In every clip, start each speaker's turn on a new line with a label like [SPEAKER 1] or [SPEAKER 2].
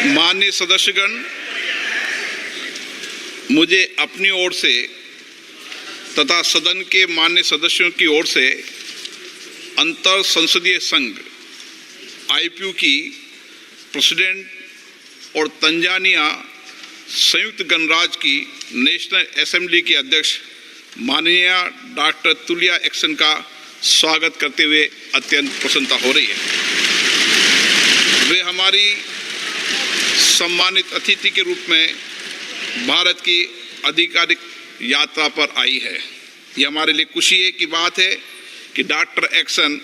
[SPEAKER 1] माननीय सदस्यगण, मुझे अपनी ओर से तथा सदन के माननीय सदस्यों की ओर से अंतर संसदीय संघ आईपीयू की प्रेसिडेंट और तंजानिया संयुक्त गणराज्य की नेशनल असेंबली के अध्यक्ष माननीय डॉक्टर तुलिया एक्सन का स्वागत करते हुए अत्यंत प्रसन्नता हो रही है। वे हमारी सम्मानित अतिथि के रूप में भारत की आधिकारिक यात्रा पर आई है। ये हमारे लिए खुशी की बात है कि डॉक्टर एक्सन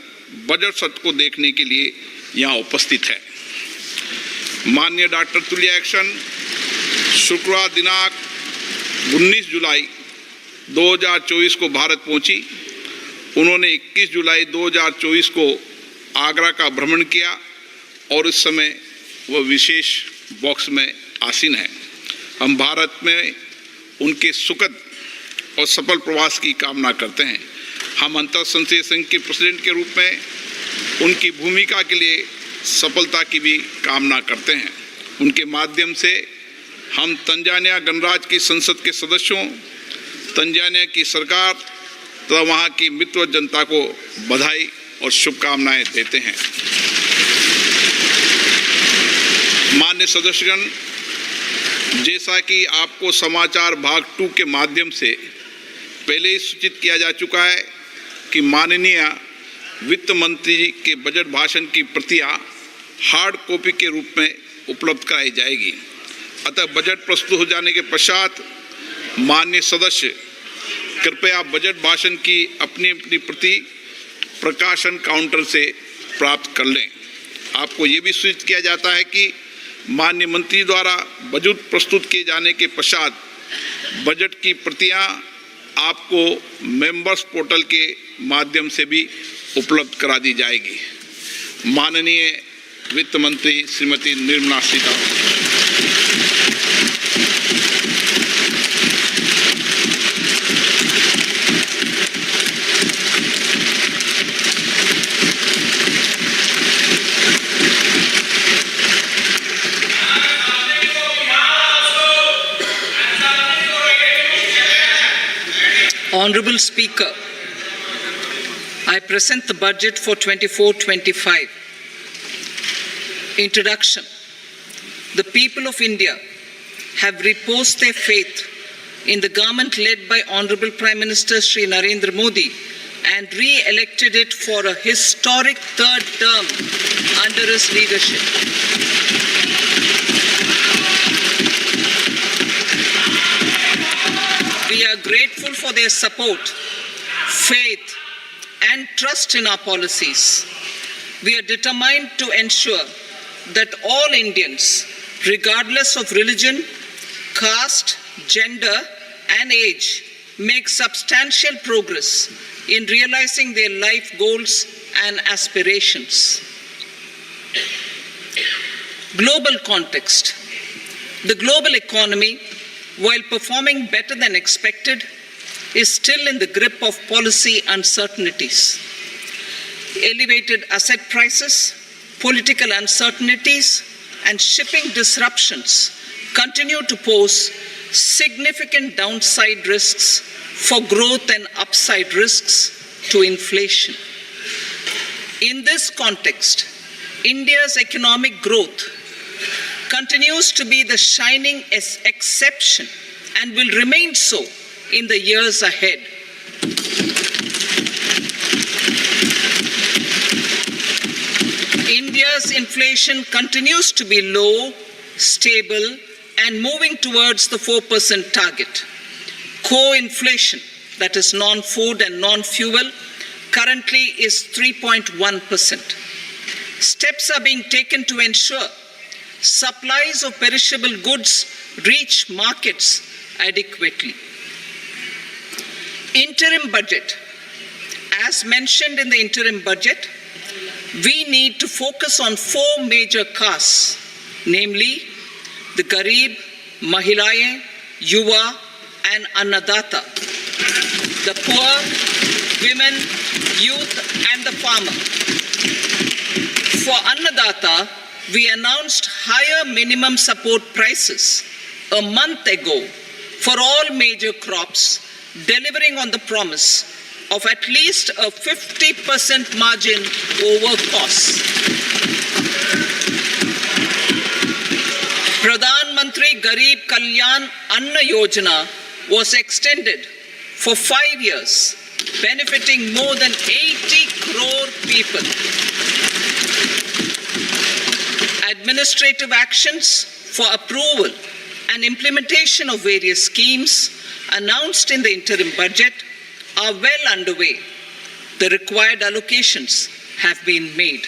[SPEAKER 1] बजट सत्र को देखने के लिए यहाँ उपस्थित है। माननीय डॉक्टर तुलिया एक्सन शुक्रवार दिनांक 19 जुलाई 2024 को भारत पहुंची। उन्होंने 21 जुलाई 2024 को आगरा का भ्रमण किया और इस समय वह विशेष बॉक्स में आसीन है। हम भारत में उनके सुखद और सफल प्रवास की कामना करते हैं। हम अंतर संसदीय संघ के प्रेसिडेंट के रूप में उनकी भूमिका के लिए सफलता की भी कामना करते हैं। उनके माध्यम से हम तंजानिया गणराज्य की संसद के सदस्यों, तंजानिया की सरकार तथा वहाँ की मित्र जनता को बधाई और शुभकामनाएं देते हैं। माननीय सदस्यगण, जैसा कि आपको समाचार भाग 2 के माध्यम से पहले ही सूचित किया जा चुका है कि माननीय वित्त मंत्री जी के बजट भाषण की प्रतियां हार्ड कॉपी के रूप में उपलब्ध कराई जाएगी। अतः बजट प्रस्तुत हो जाने के पश्चात माननीय सदस्य कृपया बजट भाषण की अपनी अपनी प्रति प्रकाशन काउंटर से प्राप्त कर लें। आपको ये भी सूचित किया जाता है कि माननीय मंत्री द्वारा बजट प्रस्तुत किए जाने के पश्चात बजट की प्रतियां आपको मेंबर्स पोर्टल के माध्यम से भी उपलब्ध करा दी जाएगी। माननीय वित्त मंत्री Shrimati Nirmala Sitharaman.
[SPEAKER 2] Honorable Speaker, I present the budget for 24-25. Introduction. The people of India have reposed their faith in the government led by Honorable Prime Minister Shri Narendra Modi and re-elected it for a historic third term under his leadership. We are grateful for their support, faith, and trust in our policies. We are determined to ensure that all Indians, regardless of religion, caste, gender, and age, make substantial progress in realizing their life goals and aspirations. Global context. The global economy, while performing better than expected, is still in the grip of policy uncertainties. Elevated asset prices, political uncertainties, and shipping disruptions continue to pose significant downside risks for growth and upside risks to inflation. In this context, India's economic growth continues to be the shining exception and will remain so in the years ahead. India's inflation continues to be low, stable, and moving towards the 4% target. Core inflation, that is non-food and non-fuel, currently is 3.1%. Steps are being taken to ensure supplies of perishable goods reach markets adequately. Interim budget. As mentioned in the interim budget, we need to focus on 4 major castes, namely the Garib, Mahilaye, Yuva, and Annadata, the poor, women, youth, and the farmer. For Annadata, we announced higher minimum support prices a month ago for all major crops, delivering on the promise of at least a 50% margin over costs. Pradhan Mantri Garib Kalyan Anna Yojana was extended for 5 years, benefiting more than 80 crore people. Administrative actions for approval and implementation of various schemes announced in the interim budget are well underway. The required allocations have been made.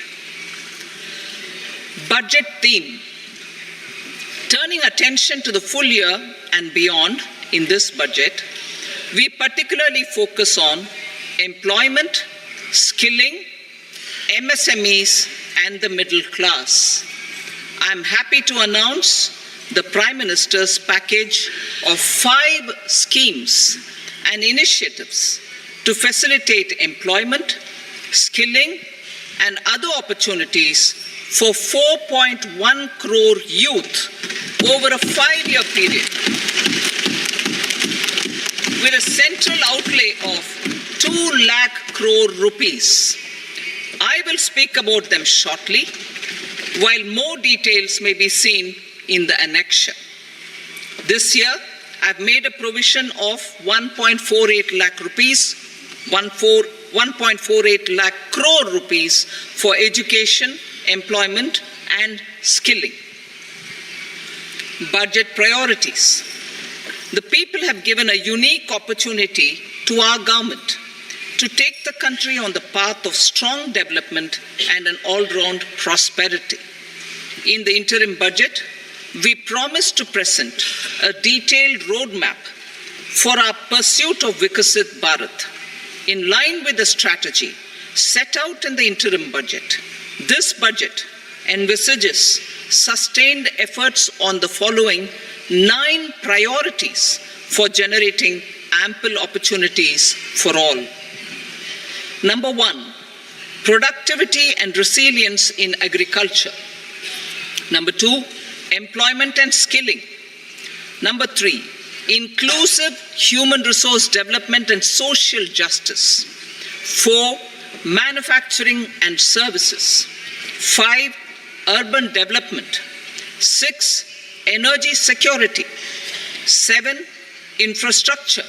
[SPEAKER 2] Budget theme. Turning attention to the full year and beyond in this budget, we particularly focus on employment, skilling, MSMEs, and the middle class. I am happy to announce the Prime Minister's package of 5 schemes and initiatives to facilitate employment, skilling, and other opportunities for 4.1 crore youth over a 5-year period, with a central outlay of 2 lakh crore rupees. I will speak about them shortly, while more details may be seen in the annexure. This year, I've made a provision of 1.48 lakh rupees, 1.48 lakh crore rupees for education, employment, and skilling. Budget priorities. The people have given a unique opportunity to our government to take the country on the path of strong development and an all-round prosperity. In the interim budget, we promise to present a detailed roadmap for our pursuit of Vikasit Bharat. In line with the strategy set out in the interim budget, this budget envisages sustained efforts on the following 9 priorities for generating ample opportunities for all. Number 1, productivity and resilience in agriculture. Number 2, employment and skilling. Number 3, inclusive human resource development and social justice. 4, manufacturing and services. 5, urban development. 6, energy security. 7, infrastructure.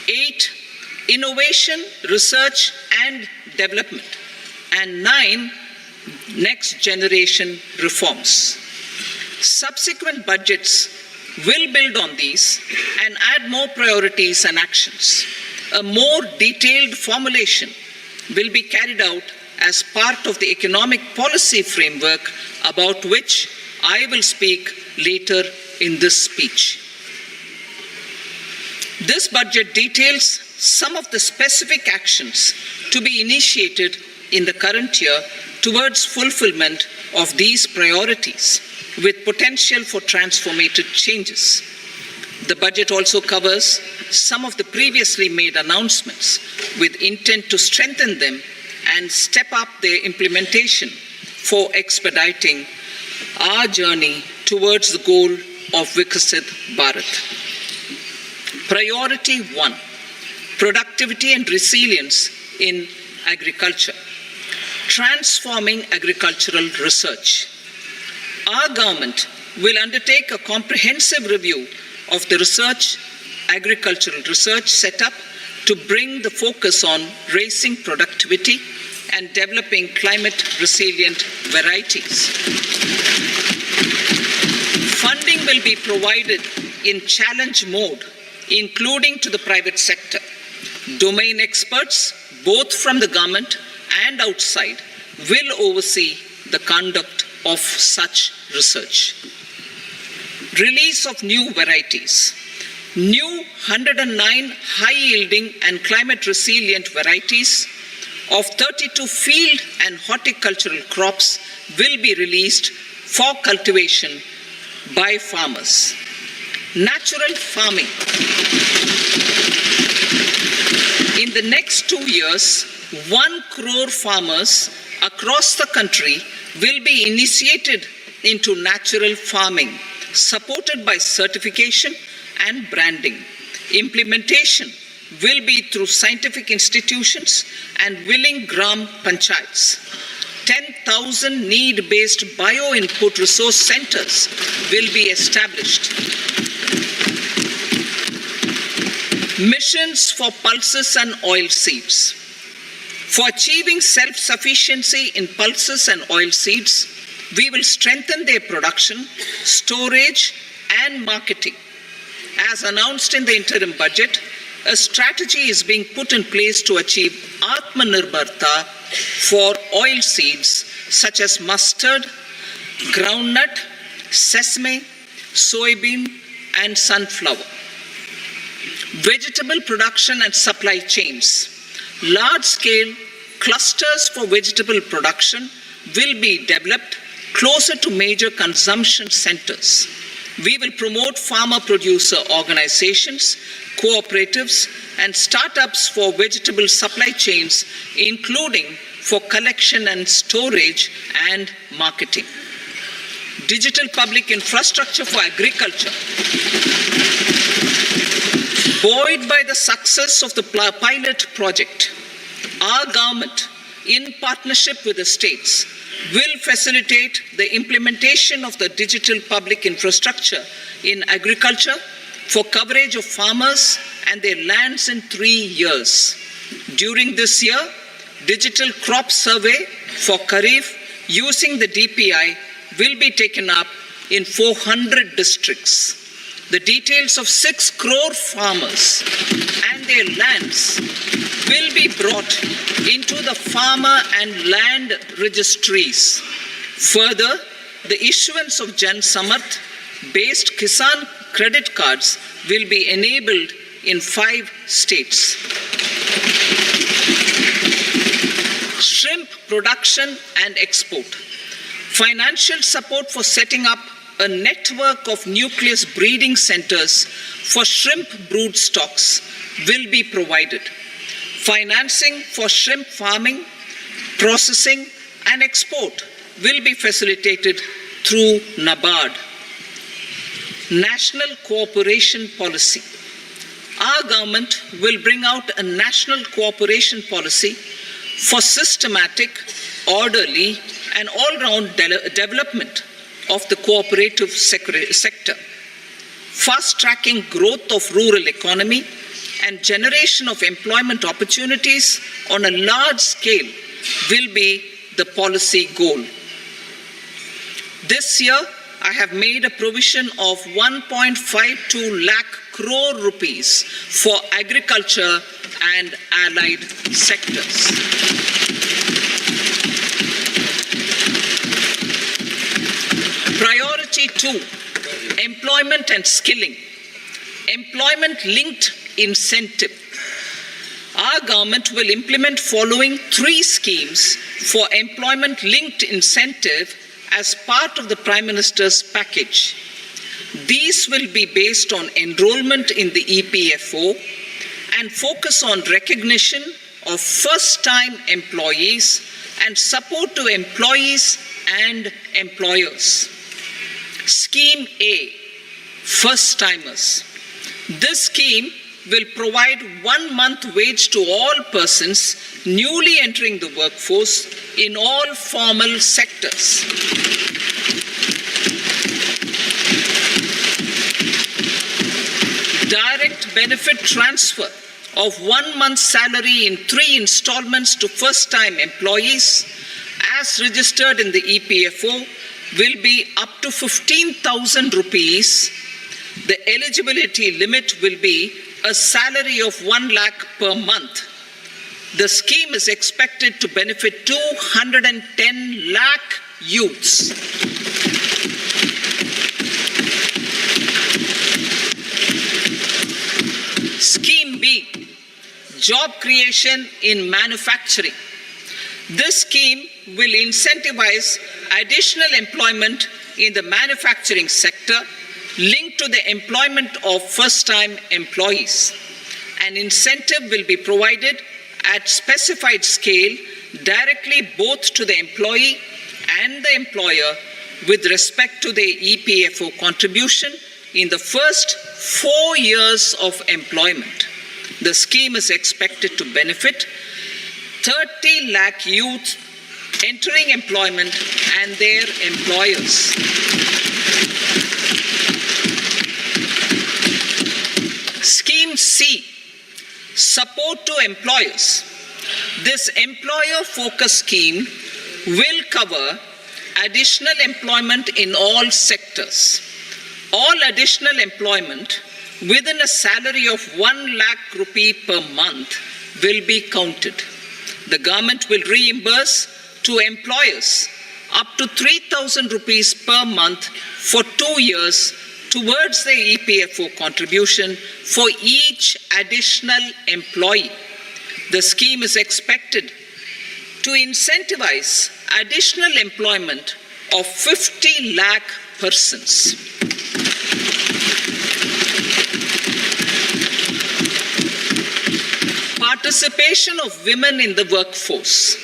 [SPEAKER 2] 8, innovation, research and development. And 9, next generation reforms. Subsequent budgets will build on these and add more priorities and actions. A more detailed formulation will be carried out as part of the economic policy framework, about which I will speak later in this speech. This budget details some of the specific actions to be initiated in the current year towards fulfillment of these priorities, with potential for transformative changes. The budget also covers some of the previously made announcements with intent to strengthen them and step up their implementation for expediting our journey towards the goal of Vikasit Bharat. Priority 1, productivity and resilience in agriculture. Transforming agricultural research. Our government will undertake a comprehensive review of the agricultural research setup to bring the focus on raising productivity and developing climate-resilient varieties. Funding will be provided in challenge mode, including to the private sector. Domain experts, both from the government and outside, will oversee the conduct of such research. Release of new varieties. New 109 high-yielding and climate-resilient varieties of 32 field and horticultural crops will be released for cultivation by farmers. Natural farming. In the next 2 years, 1 crore farmers across the country will be initiated into natural farming, supported by certification and branding. Implementation will be through scientific institutions and willing gram panchayats. 10,000 need-based bio-input resource centers will be established. Missions for pulses and oilseeds. For achieving self-sufficiency in pulses and oilseeds, we will strengthen their production, storage, and marketing. As announced in the interim budget, a strategy is being put in place to achieve Atmanirbharta for oilseeds such as mustard, groundnut, sesame, soybean, and sunflower. Vegetable production and supply chains. Large-scale clusters for vegetable production will be developed closer to major consumption centers. We will promote farmer-producer organizations, cooperatives, and startups for vegetable supply chains, including for collection and storage and marketing. Digital public infrastructure for agriculture. Buoyed by the success of the pilot project, our government, in partnership with the states, will facilitate the implementation of the digital public infrastructure in agriculture for coverage of farmers and their lands in 3 years. During this year, digital crop survey for Kharif using the DPI will be taken up in 400 districts. The details of 6 crore farmers and their lands will be brought into the farmer and land registries. Further, the issuance of Jan Samarth-based Kisan credit cards will be enabled in 5 states. Shrimp production and export. Financial support for setting up a network of nucleus breeding centers for shrimp brood stocks will be provided. Financing for shrimp farming, processing, and export will be facilitated through NABARD. National Cooperation Policy. Our government will bring out a national cooperation policy for systematic, orderly, and all-round development of the cooperative sector, fast-tracking growth of rural economy and generation of employment opportunities on a large scale will be the policy goal. This year, I have made a provision of 1.52 lakh crore rupees for agriculture and allied sectors. Priority 2, employment and skilling. Employment-linked incentive. Our government will implement following 3 schemes for employment-linked incentive as part of the Prime Minister's package. These will be based on enrollment in the EPFO and focus on recognition of first-time employees and support to employees and employers. Scheme A, first-timers. This scheme will provide 1 month wage to all persons newly entering the workforce in all formal sectors. Direct benefit transfer of 1 month's salary in 3 installments to first-time employees as registered in the EPFO will be up to 15,000 rupees. The eligibility limit will be a salary of 1 lakh per month. The scheme is expected to benefit 210 lakh youths. Scheme B, job creation in manufacturing. This scheme will incentivize additional employment in the manufacturing sector linked to the employment of first-time employees. An incentive will be provided at specified scale directly both to the employee and the employer with respect to their EPFO contribution in the first 4 years of employment. The scheme is expected to benefit 30 lakh youth entering employment and their employers. Scheme C, support to employers. This employer-focused scheme will cover additional employment in all sectors. All additional employment within a salary of 1 lakh rupee per month will be counted. The government will reimburse to employers up to 3,000 rupees per month for 2 years towards the EPFO contribution for each additional employee. The scheme is expected to incentivize additional employment of 50 lakh persons. Participation of women in the workforce.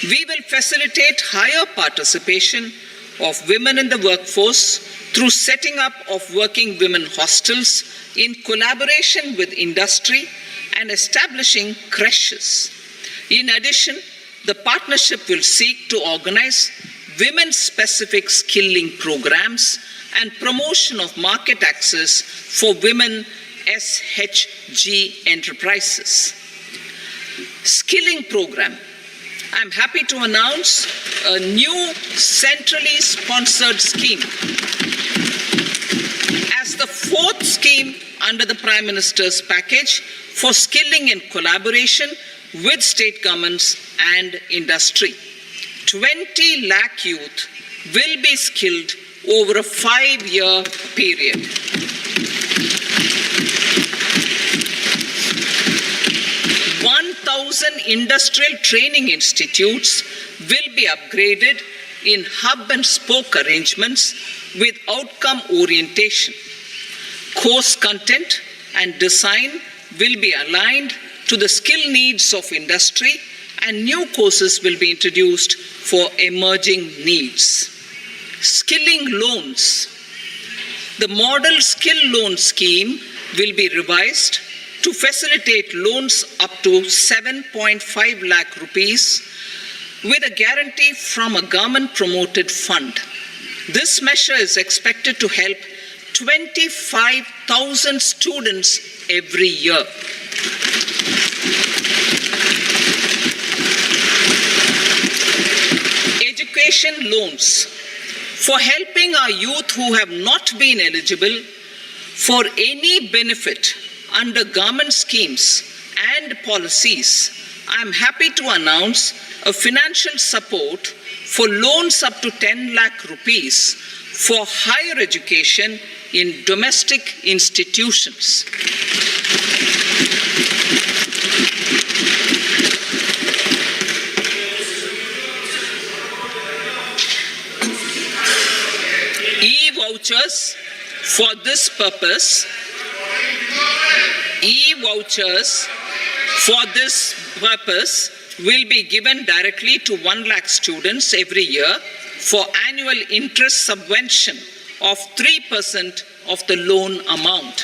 [SPEAKER 2] We will facilitate higher participation of women in the workforce through setting up of working women hostels in collaboration with industry and establishing creches. In addition, the partnership will seek to organize women-specific skilling programs and promotion of market access for women SHG enterprises. Skilling program. I'm happy to announce a new centrally sponsored scheme as the fourth scheme under the Prime Minister's package for skilling in collaboration with state governments and industry. 20 lakh youth will be skilled over a 5-year period. Industrial training institutes will be upgraded in hub and spoke arrangements with outcome orientation. Course content and design will be aligned to the skill needs of industry, and new courses will be introduced for emerging needs. Skilling loans. The model skill loan scheme will be revised to facilitate loans up to 7.5 lakh rupees with a guarantee from a government-promoted fund. This measure is expected to help 25,000 students every year. Education loans. For helping our youth who have not been eligible for any benefit under government schemes and policies, I am happy to announce a financial support for loans up to 10 lakh rupees for higher education in domestic institutions. E-vouchers for this purpose. E-vouchers for this purpose will be given directly to 1 lakh students every year for annual interest subvention of 3% of the loan amount.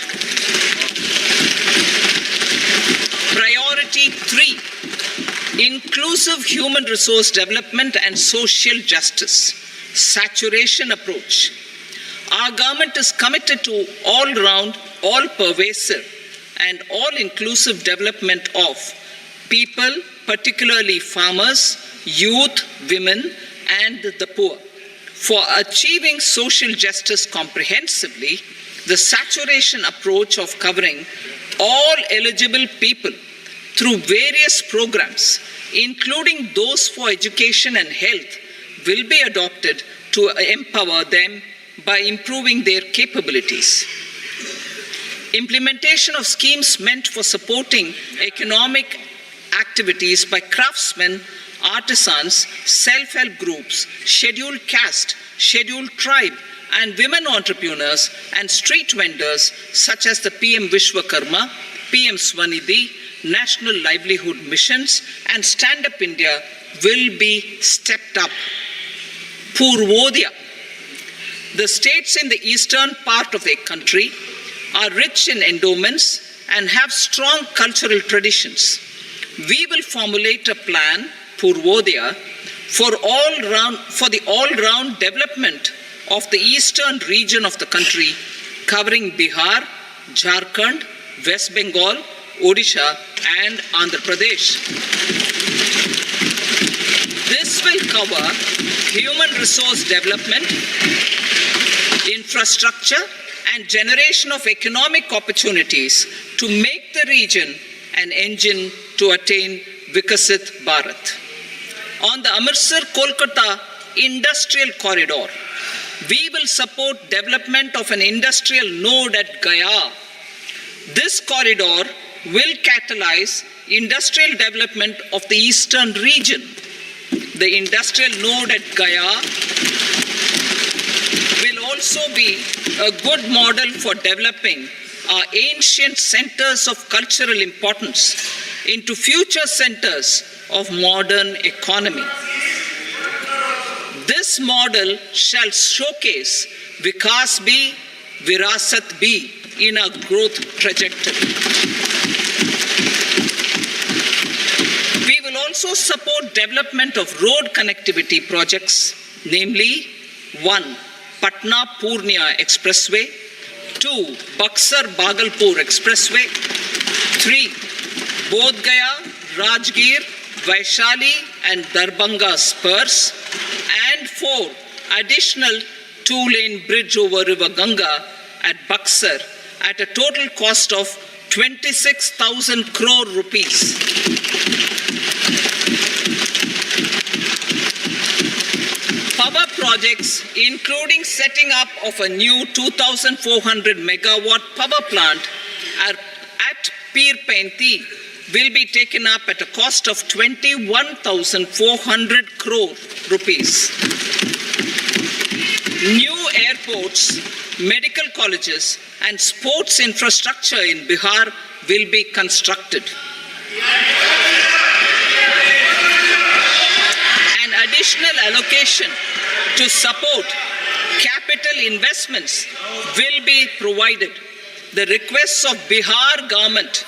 [SPEAKER 2] Priority 3, inclusive human resource development and social justice, saturation approach. Our government is committed to all-round, all-pervasive and all-inclusive development of people, particularly farmers, youth, women, and the poor. For achieving social justice comprehensively, the saturation approach of covering all eligible people through various programs, including those for education and health, will be adopted to empower them by improving their capabilities. Implementation of schemes meant for supporting economic activities by craftsmen, artisans, self-help groups, scheduled caste, scheduled tribe, and women entrepreneurs and street vendors such as the PM Vishwakarma, PM Swanidhi, National Livelihood Missions, and Stand Up India will be stepped up. Purvodaya. The states in the eastern part of the country are rich in endowments and have strong cultural traditions. We will formulate a plan, Purvodaya, for the all-round development of the eastern region of the country, covering Bihar, Jharkhand, West Bengal, Odisha, and Andhra Pradesh. This will cover human resource development, infrastructure, and generation of economic opportunities to make the region an engine to attain Vikasit Bharat. On the Amritsar-Kolkata Industrial Corridor, we will support development of an industrial node at Gaya. This corridor will catalyze industrial development of the eastern region. The industrial node at Gaya will also be a good model for developing our ancient centers of cultural importance into future centers of modern economy. This model shall showcase Vikas B, Virasat B in our growth trajectory. We will also support development of road connectivity projects, namely 1. Patna-Purnia Expressway, 2. Buxar-Bhagalpur Expressway, 3. Bodh Gaya, Rajgir, Vaishali and Darbhanga spurs, and 4. Additional 2-lane bridge over River Ganga at Buxar at a total cost of 26,000 crore rupees. Power projects, including setting up of a new 2,400 megawatt power plant at Pir Painti, will be taken up at a cost of 21,400 crore rupees. New airports, medical colleges, and sports infrastructure in Bihar will be constructed. An additional allocation to support capital investments will be provided. The requests of Bihar government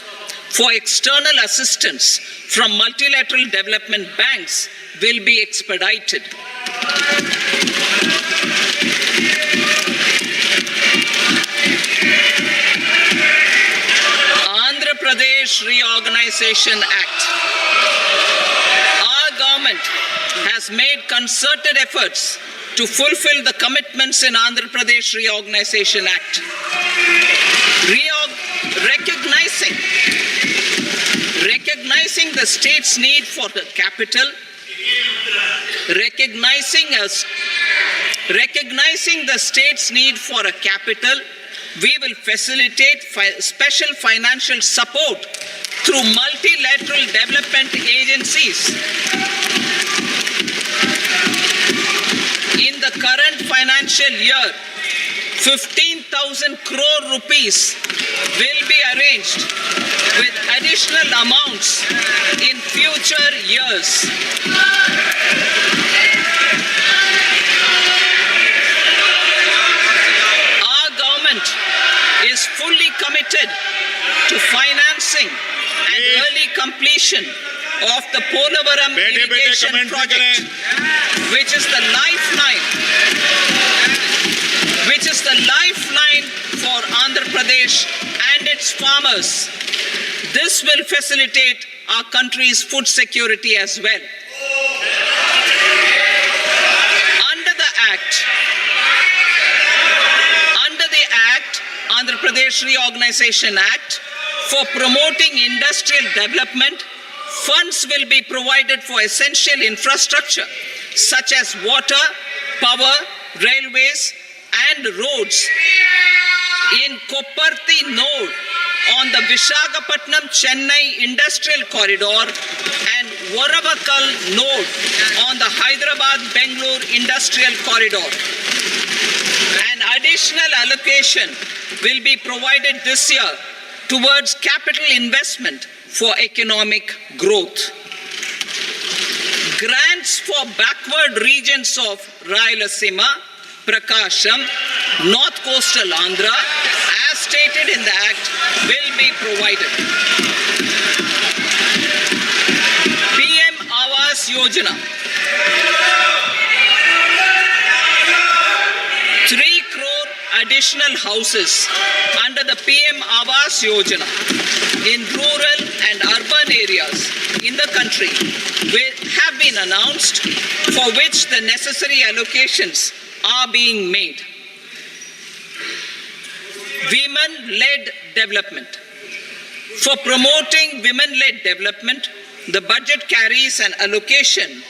[SPEAKER 2] for external assistance from multilateral development banks will be expedited. Andhra Pradesh Reorganization Act. Our government has made concerted efforts to fulfill the commitments in Andhra Pradesh Reorganization Act. Recognizing the state's need for the capital, recognizing the state's need for a capital, we will facilitate special financial support through multilateral development agencies. In the current financial year, 15,000 crore rupees will be arranged with additional amounts in future years. Our government is fully committed to financing and early completion of the Polavaram irrigation project, which is the lifeline for Andhra Pradesh and its farmers. This will facilitate our country's food security as well. Under the Andhra Pradesh Reorganization Act, for promoting industrial development, funds will be provided for essential infrastructure such as water, power, railways, and roads. In Kopparthi node on the Visakhapatnam-Chennai Industrial Corridor and Varavakal node on the Hyderabad-Bangalore Industrial Corridor. An additional allocation will be provided this year towards capital investment for economic growth. Grants for backward regions of Rayalaseema, Prakasham, North Coastal Andhra, as stated in the Act, will be provided. PM Awas Yojana. 3 crore additional houses under the PM Awas Yojana in rural and urban areas in the country have been announced, for which the necessary allocations are being made. Women-led development. For promoting women-led development, the budget carries an allocation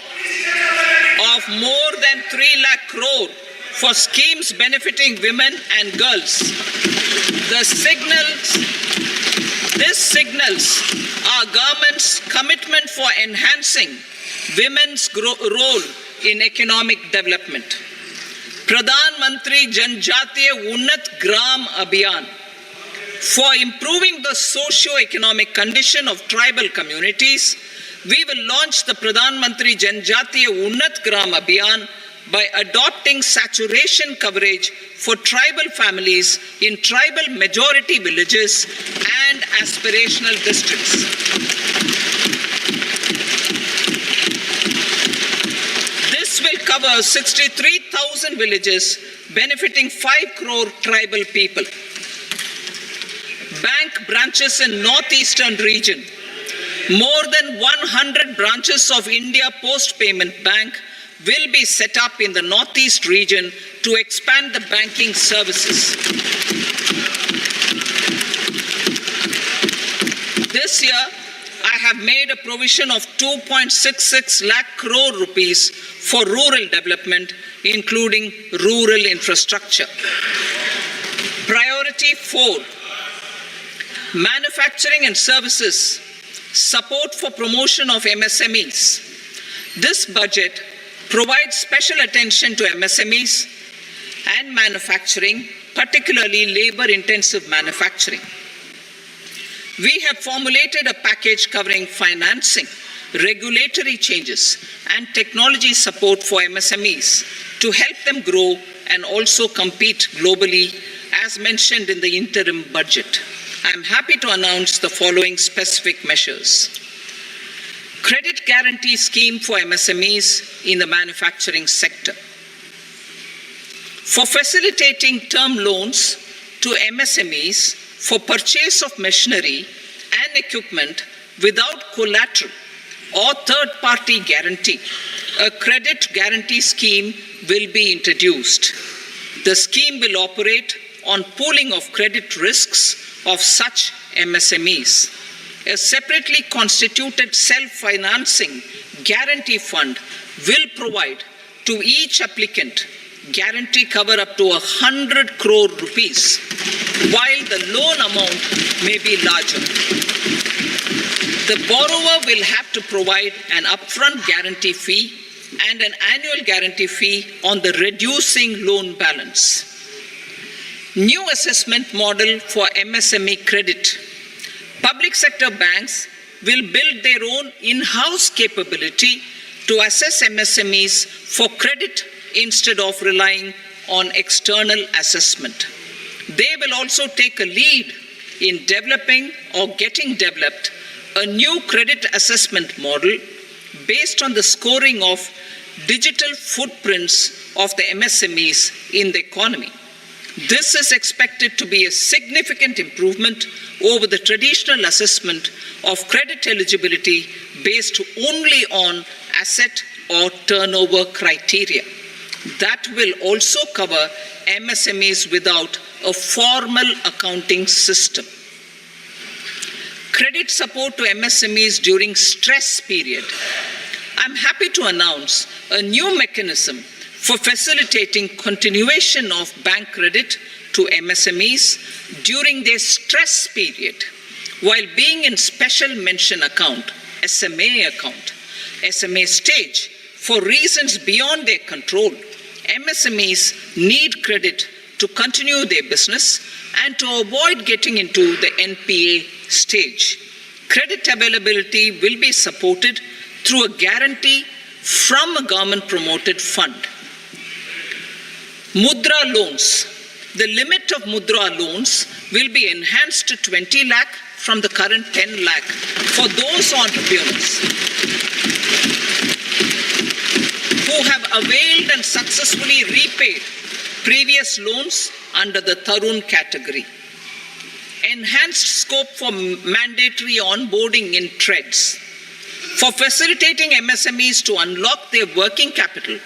[SPEAKER 2] of more than 3 lakh crore for schemes benefiting women and girls. This signals our government's commitment for enhancing women's role in economic development. Pradhan Mantri Janjatiya Unnat Gram Abhiyan. For improving the socio-economic condition of tribal communities, we will launch the Pradhan Mantri Janjatiya Unnat Gram Abhiyan by adopting saturation coverage for tribal families in tribal majority villages and aspirational districts. This will cover 63,000 villages, benefiting 5 crore tribal people. Bank branches in northeastern region. More than 100 branches of India Post Payment Bank will be set up in the northeast region to expand the banking services. This year, I have made a provision of 2.66 lakh crore rupees for rural development, including rural infrastructure. Priority 4, manufacturing and services, support for promotion of MSMEs. This budget provides special attention to MSMEs and manufacturing, particularly labor-intensive manufacturing. We have formulated a package covering financing, regulatory changes, and technology support for MSMEs to help them grow and also compete globally, as mentioned in the interim budget. I am happy to announce the following specific measures. Credit guarantee scheme for MSMEs in the manufacturing sector. For facilitating term loans to MSMEs for purchase of machinery and equipment without collateral or third-party guarantee, a credit guarantee scheme will be introduced. The scheme will operate on pooling of credit risks of such MSMEs. A separately constituted self-financing guarantee fund will provide to each applicant guarantee cover up to 100 crore rupees, while the loan amount may be larger. The borrower will have to provide an upfront guarantee fee and an annual guarantee fee on the reducing loan balance. New assessment model for MSME credit. Public sector banks will build their own in-house capability to assess MSMEs for credit instead of relying on external assessment. They will also take a lead in developing or getting developed a new credit assessment model based on the scoring of digital footprints of the MSMEs in the economy. This is expected to be a significant improvement over the traditional assessment of credit eligibility based only on asset or turnover criteria. That will also cover MSMEs without a formal accounting system. Credit support to MSMEs during stress period. I'm happy to announce a new mechanism for facilitating continuation of bank credit to MSMEs during their stress period while being in special mention account, SMA stage, for reasons beyond their control. MSMEs need credit to continue their business and to avoid getting into the NPA stage. Credit availability will be supported through a guarantee from a government-promoted fund. Mudra loans. The limit of Mudra loans will be enhanced to 20 lakh from the current 10 lakh for those entrepreneurs who have availed and successfully repaid previous loans under the Tarun category. Enhanced scope for mandatory onboarding in TREDS. For facilitating MSMEs to unlock their working capital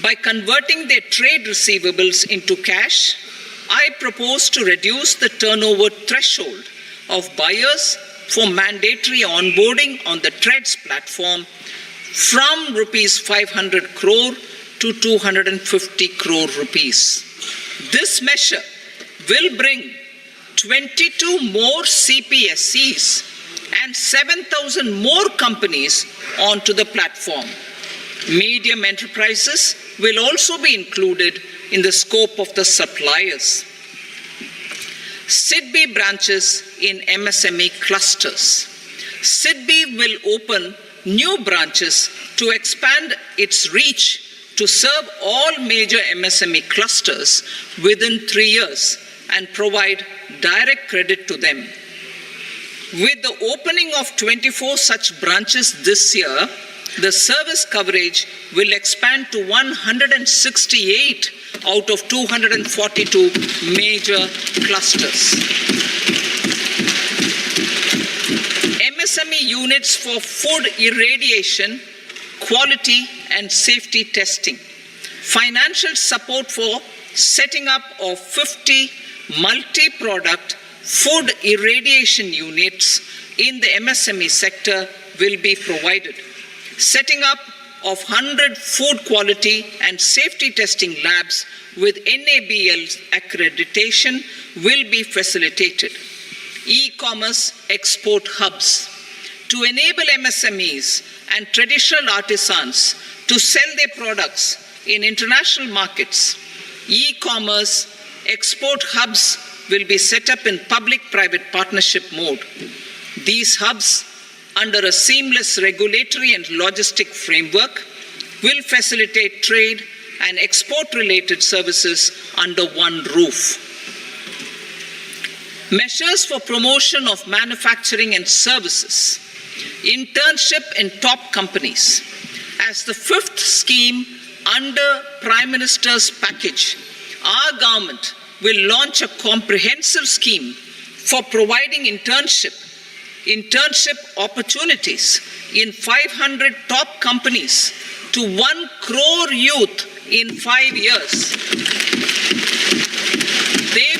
[SPEAKER 2] by converting their trade receivables into cash, I propose to reduce the turnover threshold of buyers for mandatory onboarding on the TREDS platform from rupees 500 crore to 250 crore rupees. This measure will bring 22 more CPSCs and 7,000 more companies onto the platform. Medium enterprises will also be included in the scope of the suppliers. SIDBI branches in MSME clusters. SIDBI will open new branches to expand its reach to serve all major MSME clusters within 3 years and provide direct credit to them. With the opening of 24 such branches this year, the service coverage will expand to 168 out of 242 major clusters. MSME units for food irradiation, quality and safety testing. Financial support for setting up of 50 multi-product food irradiation units in the MSME sector will be provided. Setting up of 100 food quality and safety testing labs with NABL accreditation will be facilitated. E-commerce export hubs. To enable MSMEs and traditional artisans to sell their products in international markets, e-commerce export hubs will be set up in public-private partnership mode. These hubs, under a seamless regulatory and logistic framework, will facilitate trade and export-related services under one roof. Measures for promotion of manufacturing and services. Internship in top companies. As the fifth scheme under Prime Minister's package, our government will launch a comprehensive scheme for providing internship opportunities in 500 top companies to 1 crore youth in 5 years. They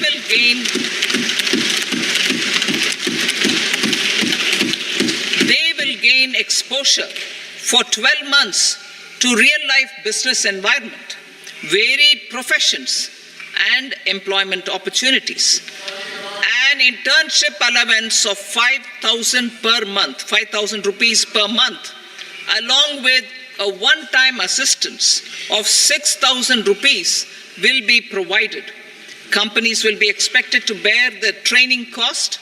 [SPEAKER 2] will gain exposure for 12 months to real-life business environment, varied professions, and employment opportunities. An internship allowance of 5,000 per month, 5,000 rupees per month, along with a one-time assistance of 6,000 rupees will be provided. Companies will be expected to bear the training cost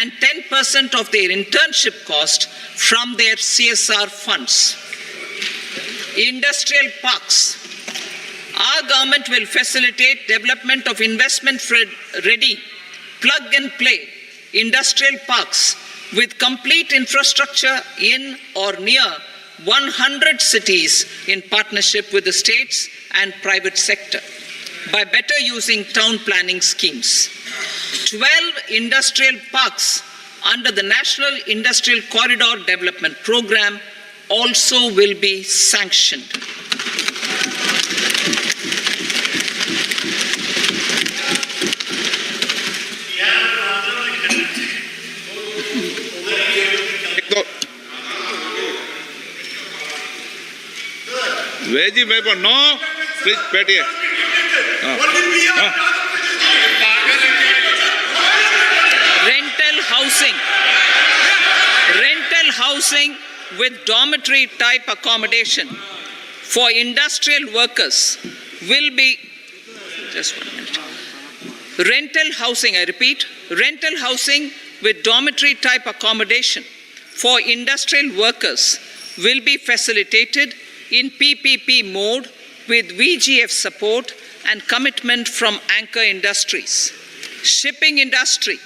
[SPEAKER 2] and 10% of their internship cost from their CSR funds. Industrial parks. Our government will facilitate development of investment-ready, plug-and-play industrial parks with complete infrastructure in or near 100 cities in partnership with the states and private sector by better using town planning schemes. 12 industrial parks under the National Industrial Corridor Development Program also will be sanctioned.
[SPEAKER 1] Veggie paper, no. Please, बैठिए.
[SPEAKER 2] Rental housing with dormitory type accommodation for industrial workers will be, just 1 minute. Rental housing, I repeat, rental housing with dormitory type accommodation for industrial workers will be facilitated in PPP mode with VGF support and commitment from anchor industries. Shipping industry,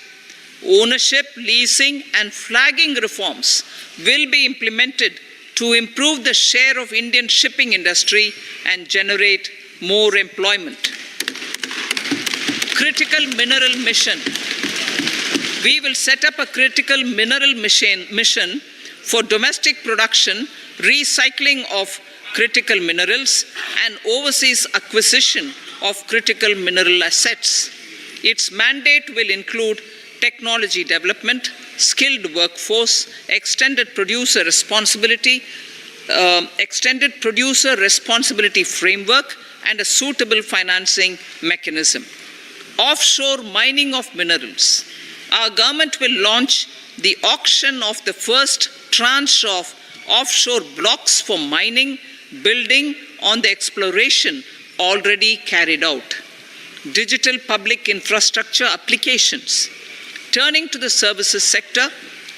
[SPEAKER 2] ownership, leasing and flagging reforms will be implemented to improve the share of Indian shipping industry and generate more employment. Critical mineral mission. We will set up a critical mineral mission for domestic production, recycling of critical minerals and overseas acquisition of critical mineral assets. Its mandate will include technology development, skilled workforce, extended producer responsibility framework, and a suitable financing mechanism. Offshore mining of minerals. Our government will launch the auction of the first tranche of offshore blocks for mining, building on the exploration already carried out. Digital public infrastructure applications. Turning to the services sector,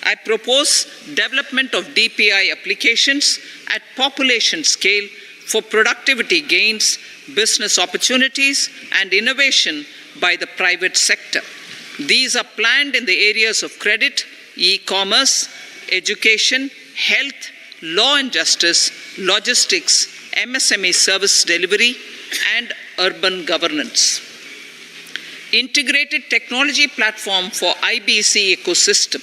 [SPEAKER 2] I propose development of DPI applications at population scale for productivity gains, business opportunities, and innovation by the private sector. These are planned in the areas of credit, e-commerce, education, health, law and justice, logistics, MSME service delivery, and urban governance. Integrated technology platform for IBC ecosystem.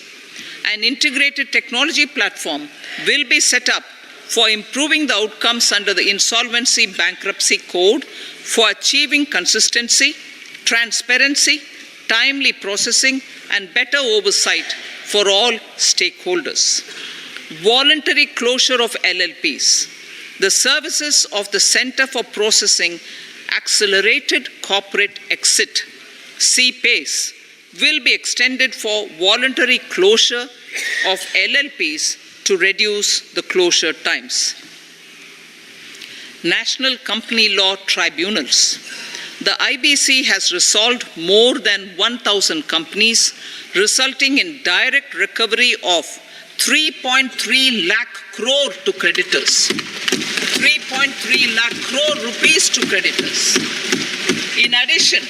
[SPEAKER 2] An integrated technology platform will be set up for improving the outcomes under the Insolvency Bankruptcy Code for achieving consistency, transparency, timely processing, and better oversight for all stakeholders. Voluntary closure of LLPs. The services of the Center for Processing Accelerated Corporate Exit, CPACE, will be extended for voluntary closure of LLPs to reduce the closure times. National Company Law Tribunals. The IBC has resolved more than 1,000 companies, resulting in direct recovery of 3.3 lakh crore to creditors. 3.3 lakh crore rupees to creditors. In addition,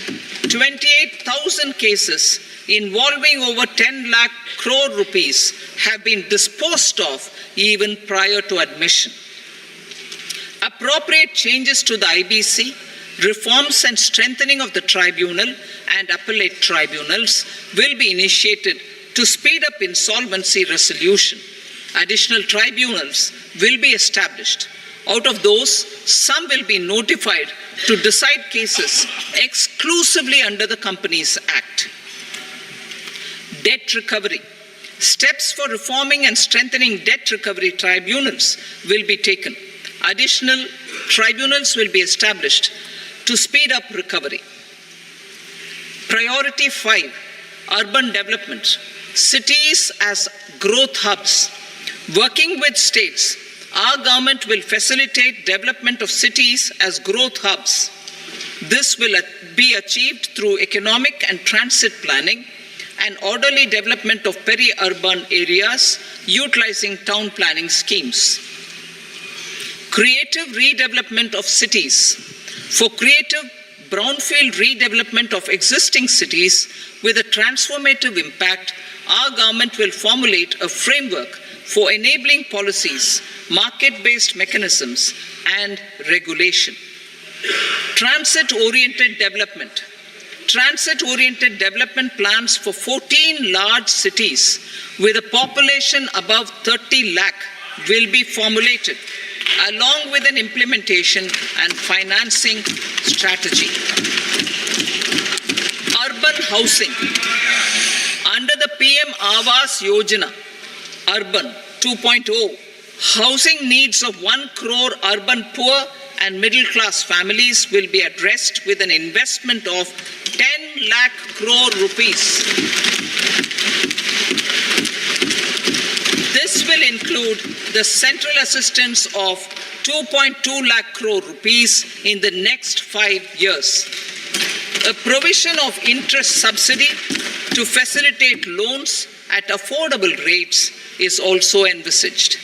[SPEAKER 2] 28,000 cases involving over 10 lakh crore rupees have been disposed of even prior to admission. Appropriate changes to the IBC, reforms and strengthening of the tribunal and appellate tribunals will be initiated to speed up insolvency resolution. Additional tribunals will be established. Out of those, some will be notified to decide cases exclusively under the Companies Act. Debt recovery. Steps for reforming and strengthening debt recovery tribunals will be taken. Additional tribunals will be established to speed up recovery. Priority 5, urban development. Cities as growth hubs. Working with states, our government will facilitate development of cities as growth hubs. This will be achieved through economic and transit planning and orderly development of peri-urban areas utilizing town planning schemes. Creative redevelopment of cities. For creative brownfield redevelopment of existing cities with a transformative impact, our government will formulate a framework for enabling policies, market-based mechanisms, and regulation. Transit-oriented development. Transit-oriented development plans for 14 large cities with a population above 30 lakh will be formulated, along with an implementation and financing strategy. Urban housing. Under the PM Awas Yojana, Urban 2.0, housing needs of 1 crore urban poor and middle-class families will be addressed with an investment of 10 lakh crore rupees. This will include the central assistance of 2.2 lakh crore rupees in the next 5 years. A provision of interest subsidy to facilitate loans at affordable rates is also envisaged.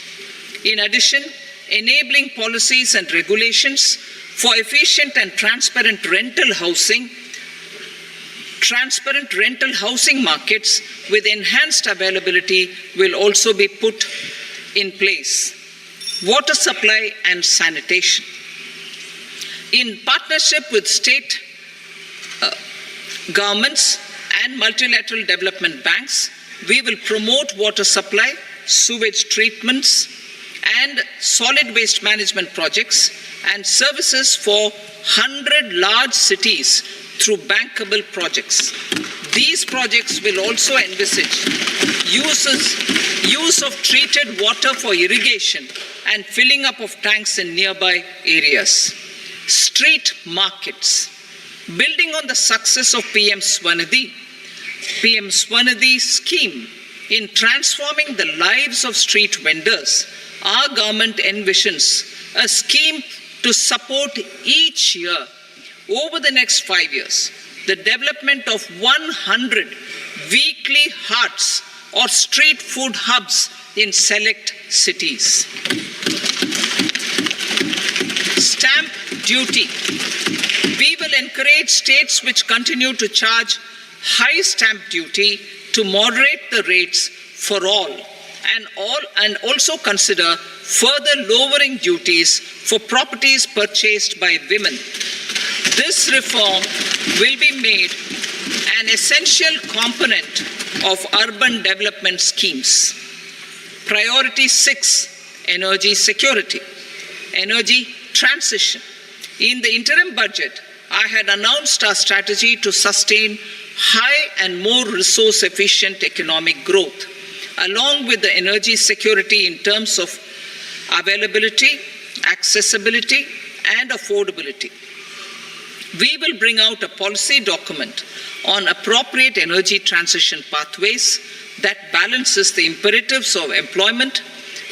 [SPEAKER 2] In addition, enabling policies and regulations for efficient and transparent rental housing markets with enhanced availability will also be put in place. Water supply and sanitation. In partnership with state governments and multilateral development banks, we will promote water supply, sewage treatments, and solid waste management projects and services for 100 large cities through bankable projects. These projects will also envisage use of treated water for irrigation and filling up of tanks in nearby areas. Street markets. Building on the success of PM Swanidhi scheme in transforming the lives of street vendors, our government envisions a scheme to support each year over the next 5 years the development of 100 weekly hearts or street food hubs in select cities. Stamp duty. We will encourage states which continue to charge high stamp duty to moderate the rates for all and also consider further lowering duties for properties purchased by women. This reform will be made an essential component of urban development schemes. Priority 6, energy security, energy transition. In the interim budget, I had announced our strategy to sustain high and more resource-efficient economic growth, along with the energy security in terms of availability, accessibility, and affordability. We will bring out a policy document on appropriate energy transition pathways that balances the imperatives of employment,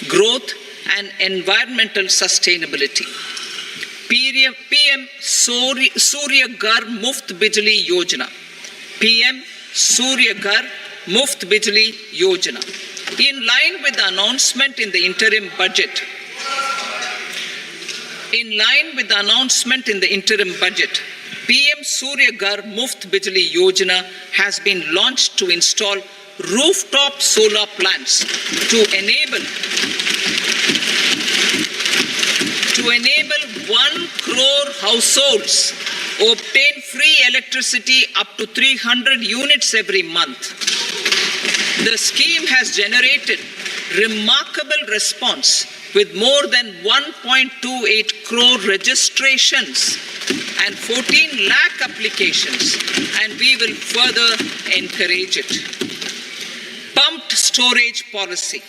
[SPEAKER 2] growth, and environmental sustainability. PM Surya Ghar Muft Bijli Yojana. PM Surya Ghar Muft Bijli Yojana. In line with the announcement in the interim budget, PM Surya Ghar Muft Bijli Yojana has been launched to install rooftop solar plants to enable 1 crore households obtain free electricity up to 300 units every month. The scheme has generated remarkable response with more than 1.28 crore registrations and 14 lakh applications, and we will further encourage it. Pumped storage policy.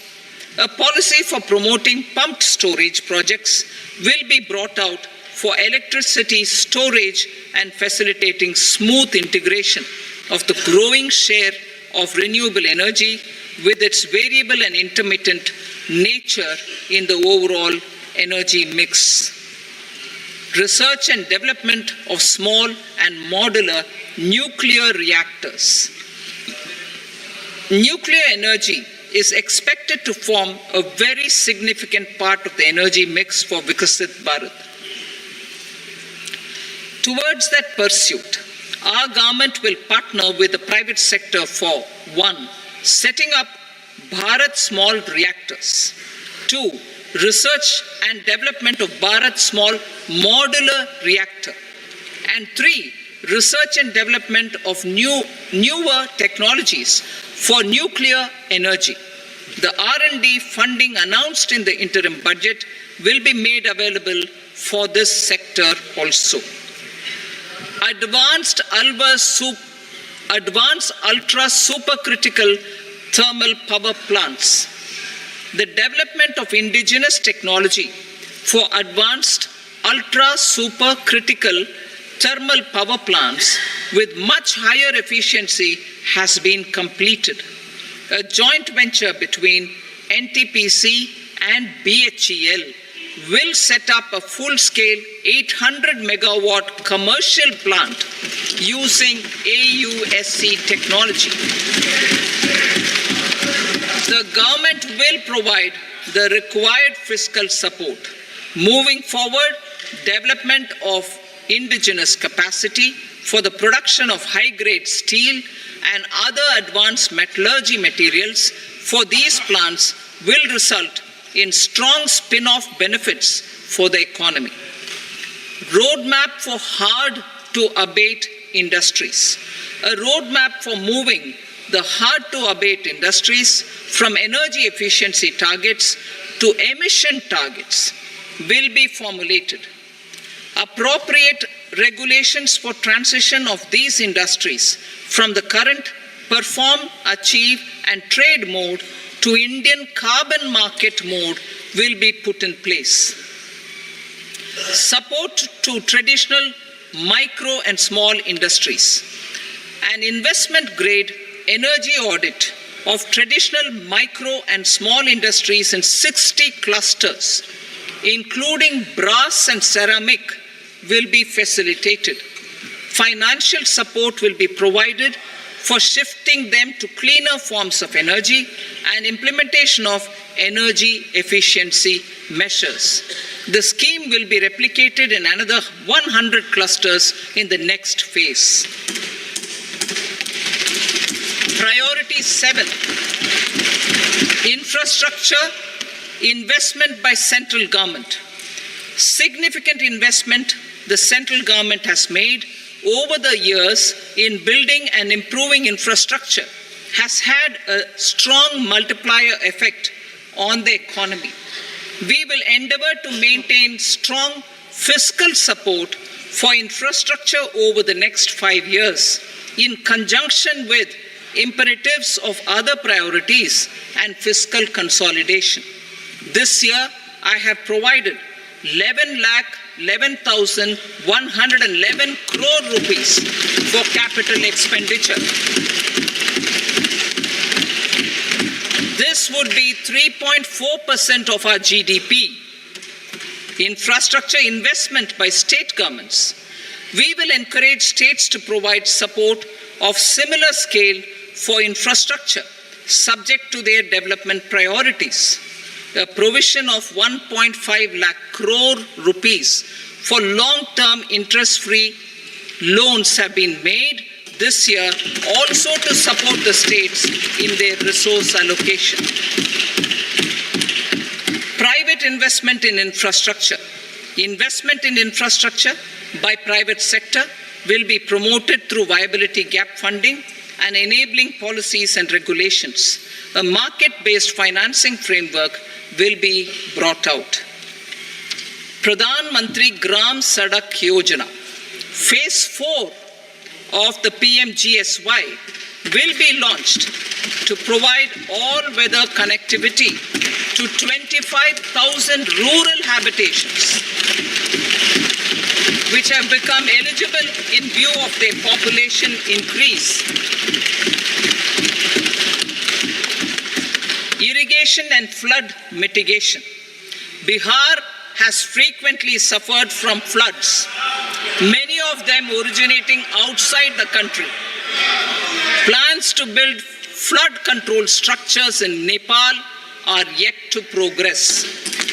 [SPEAKER 2] A policy for promoting pumped storage projects will be brought out for electricity storage and facilitating smooth integration of the growing share of renewable energy with its variable and intermittent nature in the overall energy mix. Research and development of small and modular nuclear reactors. Nuclear energy is expected to form a very significant part of the energy mix for Vikasit Bharat. Towards that pursuit, our government will partner with the private sector for 1. Setting up Bharat Small Reactors. 2. Research and development of Bharat Small Modular Reactor. And 3. Research and development of newer technologies for nuclear energy. The R&D funding announced in the interim budget will be made available for this sector also. Advanced ultra supercritical thermal power plants. The development of indigenous technology for advanced ultra supercritical thermal power plants with much higher efficiency has been completed. A joint venture between NTPC and BHEL will set up a full-scale 800 megawatt commercial plant using AUSC technology. The government will provide the required fiscal support Moving forward, development of indigenous capacity for the production of high-grade steel and other advanced metallurgy materials for these plants will result in strong spin-off benefits for the economy. Roadmap for hard-to-abate industries. A roadmap for moving the hard-to-abate industries from energy efficiency targets to emission targets will be formulated. Appropriate regulations for transition of these industries from the current perform, achieve, and trade mode to Indian carbon market mode will be put in place. Support to traditional micro and small industries. An investment-grade energy audit of traditional micro and small industries in 60 clusters, including brass and ceramic, will be facilitated. Financial support will be provided for shifting them to cleaner forms of energy and implementation of energy efficiency measures. The scheme will be replicated in another 100 clusters in the next phase. Priority 7, infrastructure investment by central government. Significant investment the central government has made over the years in building and improving infrastructure has had a strong multiplier effect on the economy. We will endeavor to maintain strong fiscal support for infrastructure over the next 5 years in conjunction with imperatives of other priorities and fiscal consolidation. This year, I have provided 11,11,111 crore rupees for capital expenditure. This would be 3.4% of our GDP. Infrastructure investment by state governments. We will encourage states to provide support of similar scale for infrastructure, subject to their development priorities. A provision of 1.5 lakh crore rupees for long-term interest-free loans have been made this year also to support the states in their resource allocation. Private investment in infrastructure. Investment in infrastructure by private sector will be promoted through viability gap funding and enabling policies and regulations. A market-based financing framework will be brought out. Pradhan Mantri Gram Sadak Yojana, Phase 4 of the PMGSY will be launched to provide all-weather connectivity to 25,000 rural habitations, which have become eligible in view of their population increase. Irrigation and flood mitigation. Bihar has frequently suffered from floods, many of them originating outside the country. Plans to build flood control structures in Nepal are yet to progress.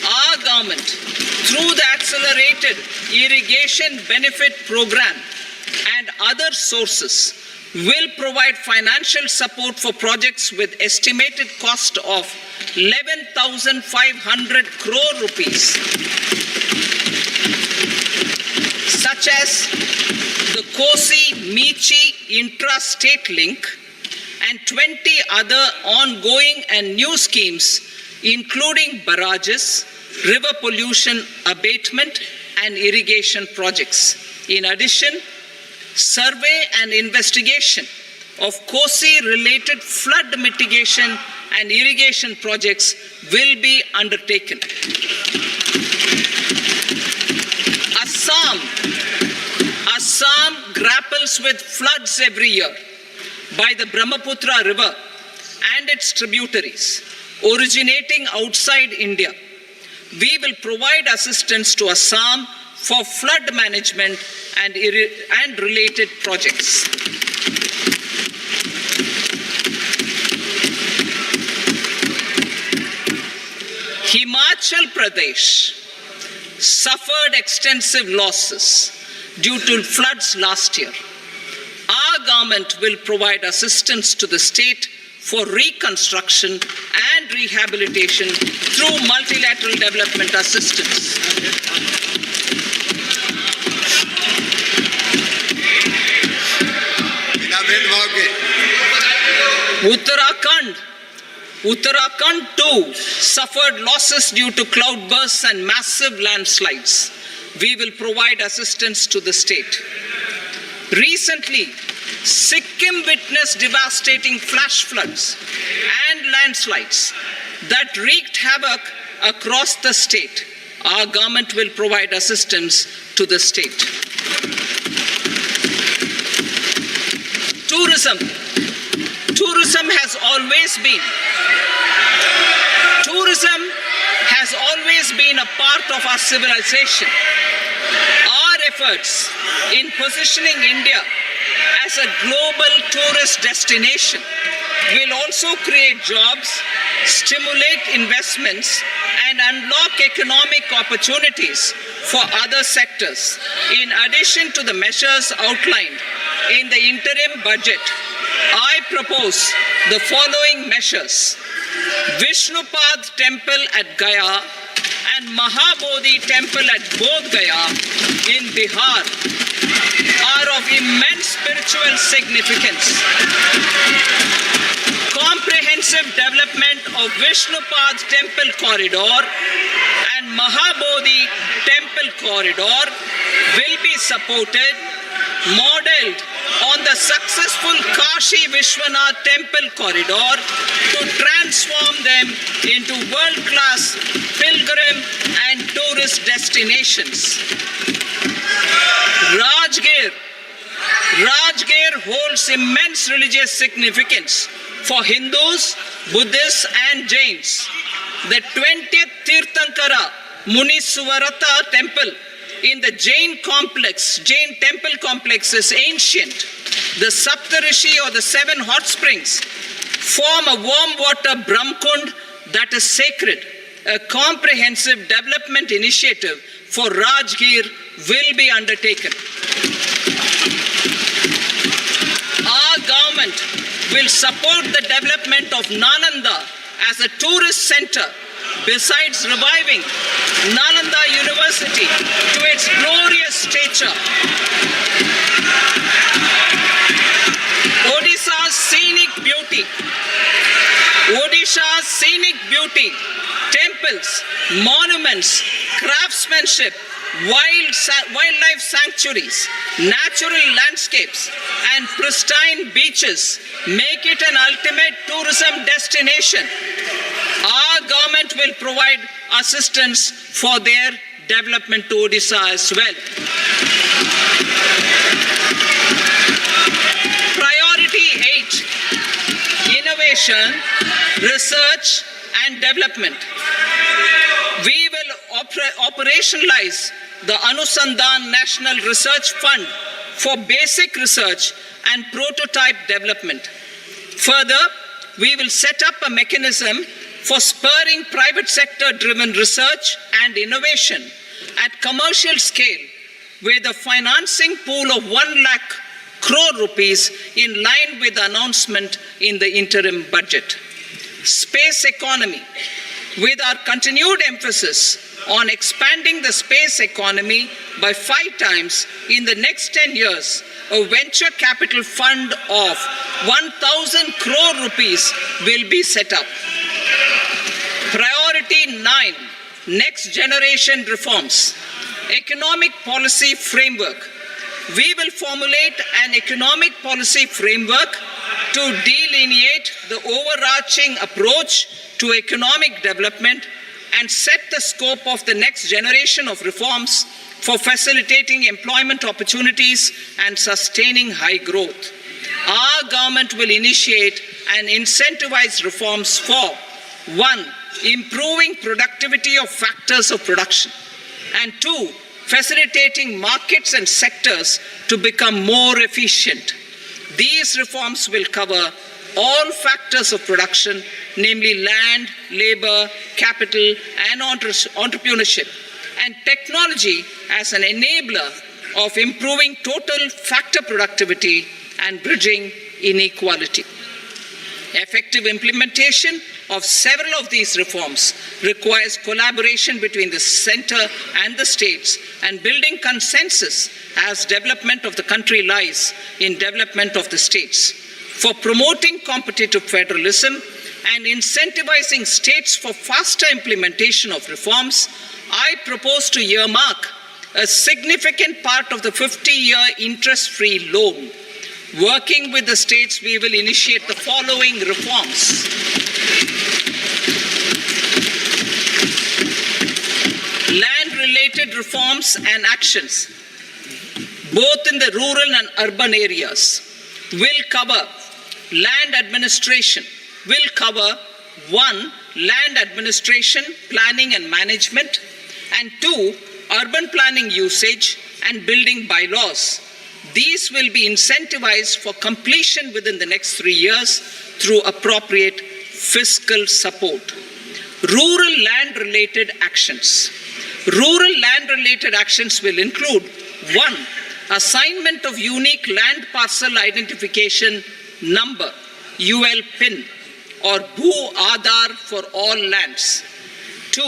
[SPEAKER 2] Our government, through the Accelerated Irrigation Benefit Program and other sources, will provide financial support for projects with estimated cost of 11,500 crore rupees, such as the Kosi-Michi intra-state link and 20 other ongoing and new schemes, including barrages, river pollution abatement, and irrigation projects. In addition, survey and investigation of Kosi-related flood mitigation and irrigation projects will be undertaken. Assam grapples with floods every year by the Brahmaputra River and its tributaries originating outside India. We will provide assistance to Assam for flood management and related projects. Himachal Pradesh suffered extensive losses due to floods last year. Our government will provide assistance to the state for reconstruction and rehabilitation through multilateral development assistance. Uttarakhand too suffered losses due to cloudbursts and massive landslides. We will provide assistance to the state. Recently, Sikkim witnessed devastating flash floods and landslides that wreaked havoc across the state. Our government will provide assistance to the state. Tourism. Tourism has always been a part of our civilization. Our efforts in positioning India as a global tourist destination will also create jobs, stimulate investments, and unlock economic opportunities for other sectors. In addition to the measures outlined in the interim budget, I propose the following measures. Vishnupad Temple at Gaya and Mahabodhi Temple at Bodh Gaya in Bihar are of immense spiritual significance. Comprehensive development of Vishnupad Temple Corridor and Mahabodhi Temple Corridor will be supported, modeled on the successful Kashi Vishwanath Temple Corridor to transform them into world-class pilgrim and tourist destinations. Rajgir holds immense religious significance for Hindus, Buddhists and Jains. The 20th Tirthankara Muniswarata Temple in the Jain temple complex is ancient. The Saptarishi or the 7 hot springs form a warm water Brahmkund that is sacred. A comprehensive development initiative for Rajgir will be undertaken. Our government will support the development of Nalanda as a tourist center, besides reviving Nalanda University to its glorious stature. Odisha's scenic beauty, temples, monuments, craftsmanship, wildlife sanctuaries, natural landscapes, and pristine beaches make it an ultimate tourism destination. Our government will provide assistance for their development to Odisha as well. Priority 8, innovation, research and development. We will operationalize the Anusandhan National Research Fund for basic research and prototype development. Further, we will set up a mechanism for spurring private sector-driven research and innovation at commercial scale with a financing pool of 1 lakh crore rupees in line with the announcement in the interim budget. Space economy. With our continued emphasis on expanding the space economy by 5 times in the next 10 years, a venture capital fund of 1,000 crore rupees will be set up. Priority 9, next generation reforms. Economic policy framework. We will formulate an economic policy framework to delineate the overarching approach to economic development and set the scope of the next generation of reforms for facilitating employment opportunities and sustaining high growth. Our government will initiate and incentivize reforms for 1. Improving productivity of factors of production, and 2. Facilitating markets and sectors to become more efficient. These reforms will cover all factors of production, namely land, labor, capital, and entrepreneurship. and technology as an enabler of improving total factor productivity and bridging inequality. Effective implementation of several of these reforms requires collaboration between the center and the states and building consensus as development of the country lies in development of the states. For promoting competitive federalism and incentivizing states for faster implementation of reforms, I propose to earmark a significant part of the 50-year interest-free loan. Working with the states, we will initiate the following reforms. Land-related reforms and actions, both in the rural and urban areas, will cover land administration, will cover 1. Land administration, planning and management, and 2. Urban planning usage and building bylaws. These will be incentivized for completion within the next 3 years through appropriate fiscal support. Rural land-related actions. Rural land-related actions will include 1. Assignment of unique land parcel identification number, UL PIN, or Bhu Aadhaar for all lands. 2.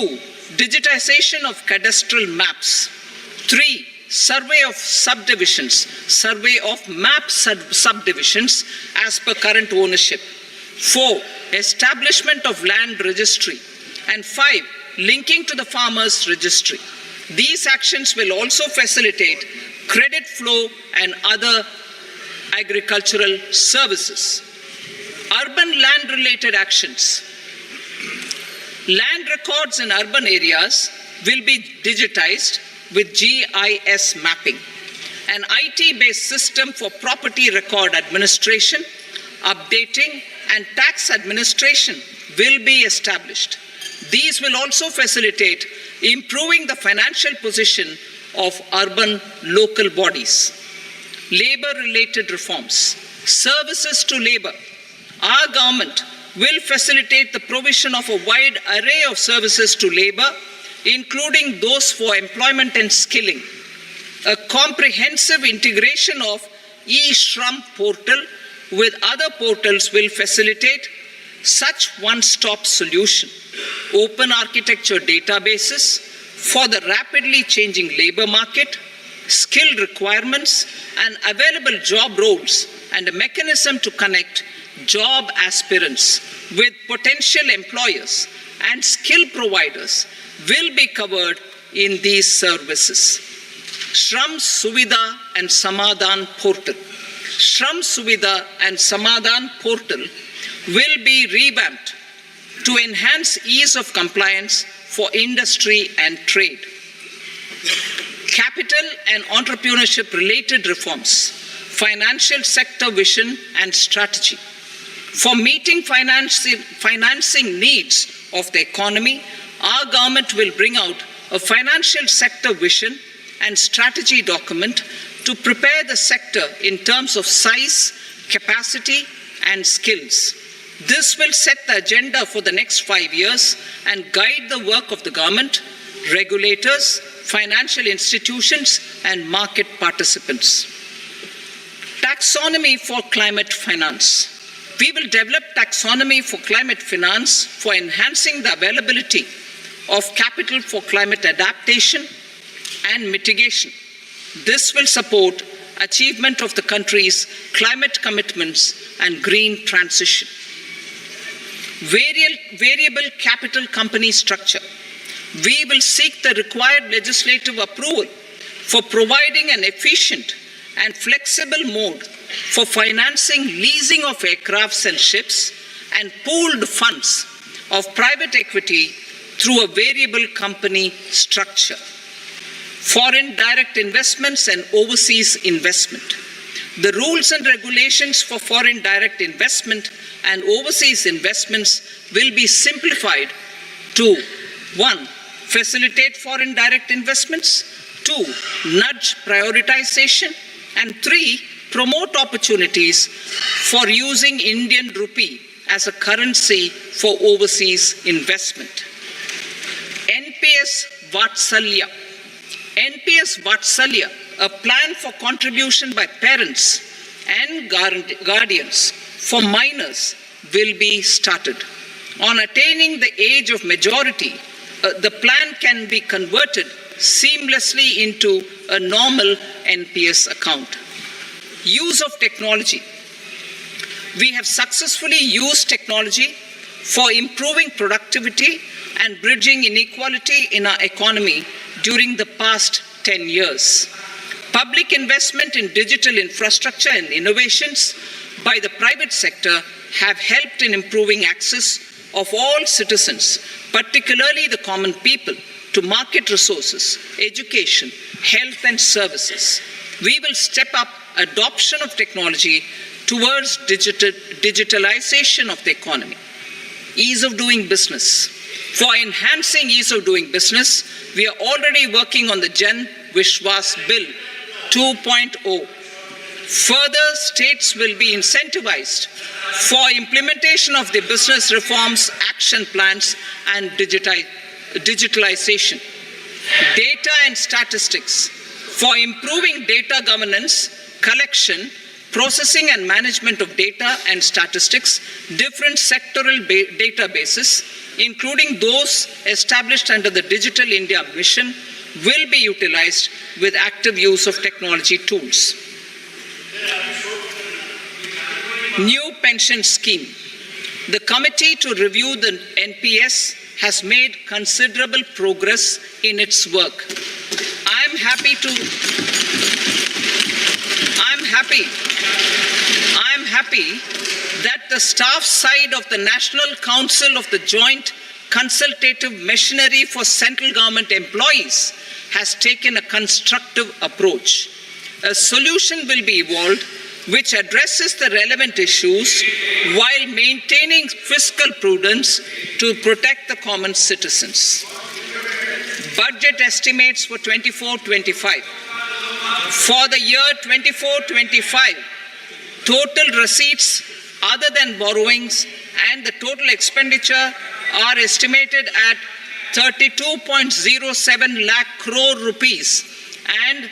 [SPEAKER 2] Digitization of cadastral maps. 3. Survey of subdivisions, survey of map subdivisions as per current ownership. 4. Establishment of land registry. And 5. Linking to the farmers registry. These actions will also facilitate credit flow and other agricultural services. Urban land-related actions. Land records in urban areas will be digitized with GIS mapping. An IT-based system for property record administration, updating, and tax administration will be established. These will also facilitate improving the financial position of urban local bodies. Labor-related reforms. Services to labor. Our government will facilitate the provision of a wide array of services to labor, including those for employment and skilling. A comprehensive integration of e-Shram portal with other portals will facilitate such one-stop solution. Open architecture databases for the rapidly changing labor market, skill requirements, and available job roles, and a mechanism to connect job aspirants with potential employers and skill providers will be covered in these services. Shram Suvidha and Samadhan portal. Shram Suvidha and Samadhan portal will be revamped to enhance ease of compliance for industry and trade. Capital and entrepreneurship related reforms. Financial sector vision and strategy. For meeting financing needs of the economy, our government will bring out a financial sector vision and strategy document to prepare the sector in terms of size, capacity, and skills. This will set the agenda for the next 5 years and guide the work of the government, regulators, financial institutions, and market participants. Taxonomy for climate finance. We will develop taxonomy for climate finance for enhancing the availability of capital for climate adaptation and mitigation. This will support achievement of the country's climate commitments and green transition. Variable capital company structure. We will seek the required legislative approval for providing an efficient and flexible mode for financing leasing of aircrafts and ships and pooled funds of private equity through a variable company structure. Foreign direct investments and overseas investment. The rules and regulations for foreign direct investment and overseas investments will be simplified to 1. Facilitate foreign direct investments, 2. Nudge prioritization, and 3. Promote opportunities for using Indian rupee as a currency for overseas investment. NPS Vatsalya. NPS Vatsalya, a plan for contribution by parents and guardians for minors, will be started. On attaining the age of majority, the plan can be converted seamlessly into a normal NPS account. Use of technology. We have successfully used technology for improving productivity and bridging inequality in our economy during the past 10 years. Public investment in digital infrastructure and innovations by the private sector have helped in improving access of all citizens, particularly the common people, to market resources, education, health and services. We will step up adoption of technology towards digitalization of the economy. Ease of doing business. For enhancing ease of doing business, we are already working on the Jan Vishwas Bill 2.0. Further, states will be incentivized for implementation of the business reforms, action plans, and digitalization. Data and statistics. For improving data governance, collection, processing and management of data and statistics, different sectoral databases, including those established under the Digital India Mission, will be utilized with active use of technology tools. New pension scheme. The committee to review the NPS has made considerable progress in its work. I am happy that the staff side of the National Council of the Joint Consultative Machinery for Central Government Employees has taken a constructive approach. A solution will be evolved which addresses the relevant issues while maintaining fiscal prudence to protect the common citizens. Budget estimates for 24-25. For the year 24-25, total receipts other than borrowings and the total expenditure are estimated at 32.07 lakh crore rupees and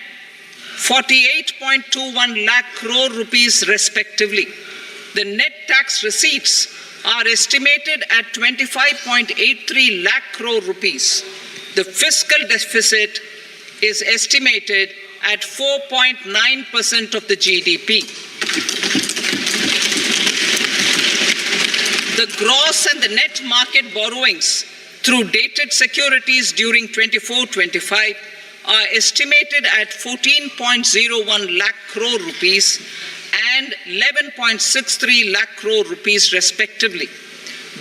[SPEAKER 2] 48.21 lakh crore rupees respectively. The net tax receipts are estimated at 25.83 lakh crore rupees. The fiscal deficit is estimated at 4.9% of the GDP. The gross and the net market borrowings through dated securities during 24-25 are estimated at 14.01 lakh crore rupees and 11.63 lakh crore rupees respectively.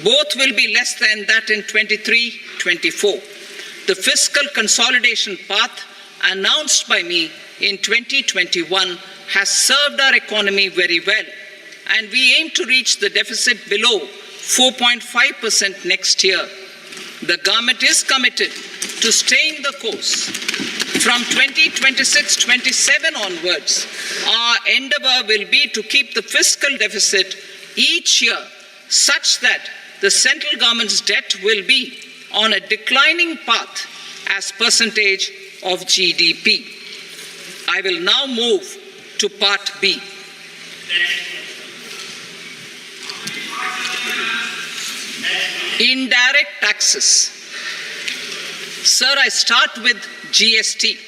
[SPEAKER 2] Both will be less than that in 23-24. The fiscal consolidation path announced by me in 2021 has served our economy very well, and we aim to reach the deficit below 4.5% next year. The government is committed to staying the course. From 2026-27 onwards, our endeavor will be to keep the fiscal deficit each year such that the central government's debt will be on a declining path as percentage of GDP. I will now move to Part B. Indirect taxes. Sir, I start with GST.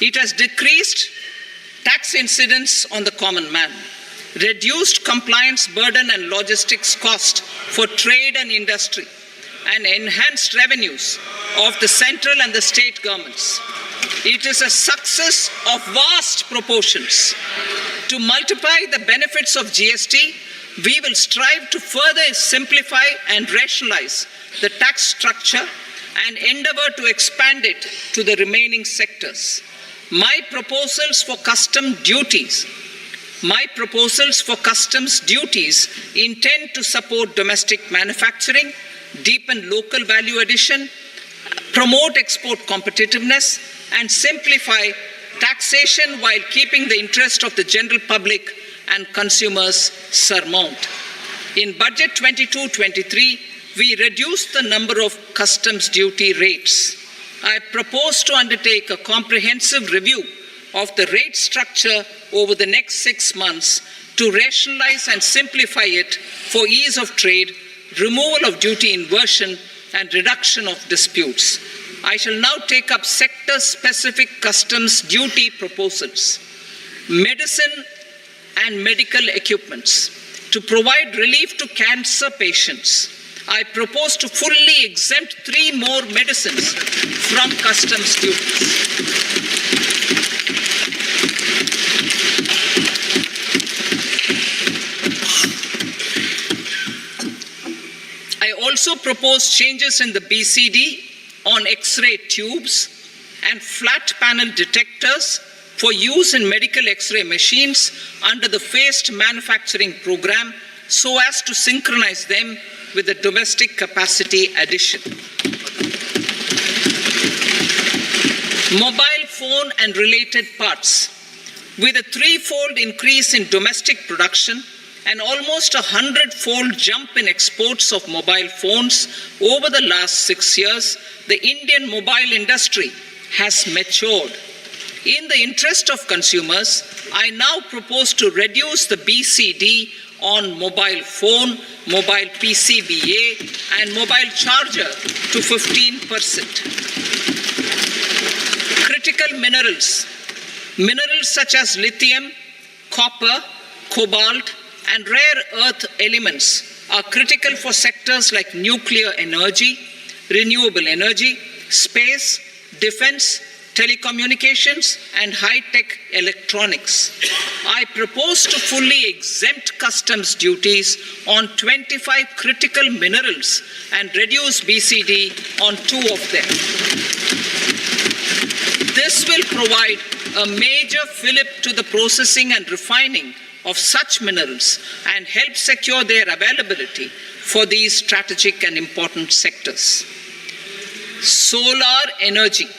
[SPEAKER 2] It has decreased tax incidence on the common man, reduced compliance burden and logistics cost for trade and industry, and enhanced revenues of the central and the state governments. It is a success of vast proportions. To multiply the benefits of GST, we will strive to further simplify and rationalize the tax structure and endeavor to expand it to the remaining sectors. My proposals for customs duties intend to support domestic manufacturing, deepen local value addition, promote export competitiveness, and simplify taxation while keeping the interest of the general public and consumers paramount. In Budget 22-23, we reduced the number of customs duty rates. I propose to undertake a comprehensive review of the rate structure over the next 6 months to rationalize and simplify it for ease of trade, removal of duty inversion, and reduction of disputes. I shall now take up sector-specific customs duty proposals. Medicine and medical equipments. To provide relief to cancer patients, I propose to fully exempt 3 more medicines from customs duties. I also propose changes in the BCD on X-ray tubes and flat panel detectors for use in medical X-ray machines under the phased manufacturing program so as to synchronize them with the domestic capacity addition. Mobile phone and related parts. With a 3-fold increase in domestic production and almost a 100-fold jump in exports of mobile phones over the last 6 years, the Indian mobile industry has matured. In the interest of consumers, I now propose to reduce the BCD on mobile phone, mobile PCBA, and mobile charger to 15%. Critical minerals. Minerals such as lithium, copper, cobalt, and rare earth elements are critical for sectors like nuclear energy, renewable energy, space, defense, telecommunications, and high-tech electronics. I propose to fully exempt customs duties on 25 critical minerals and reduce BCD on 2 of them. This will provide a major fillip to the processing and refining of such minerals and help secure their availability for these strategic and important sectors. Solar energy.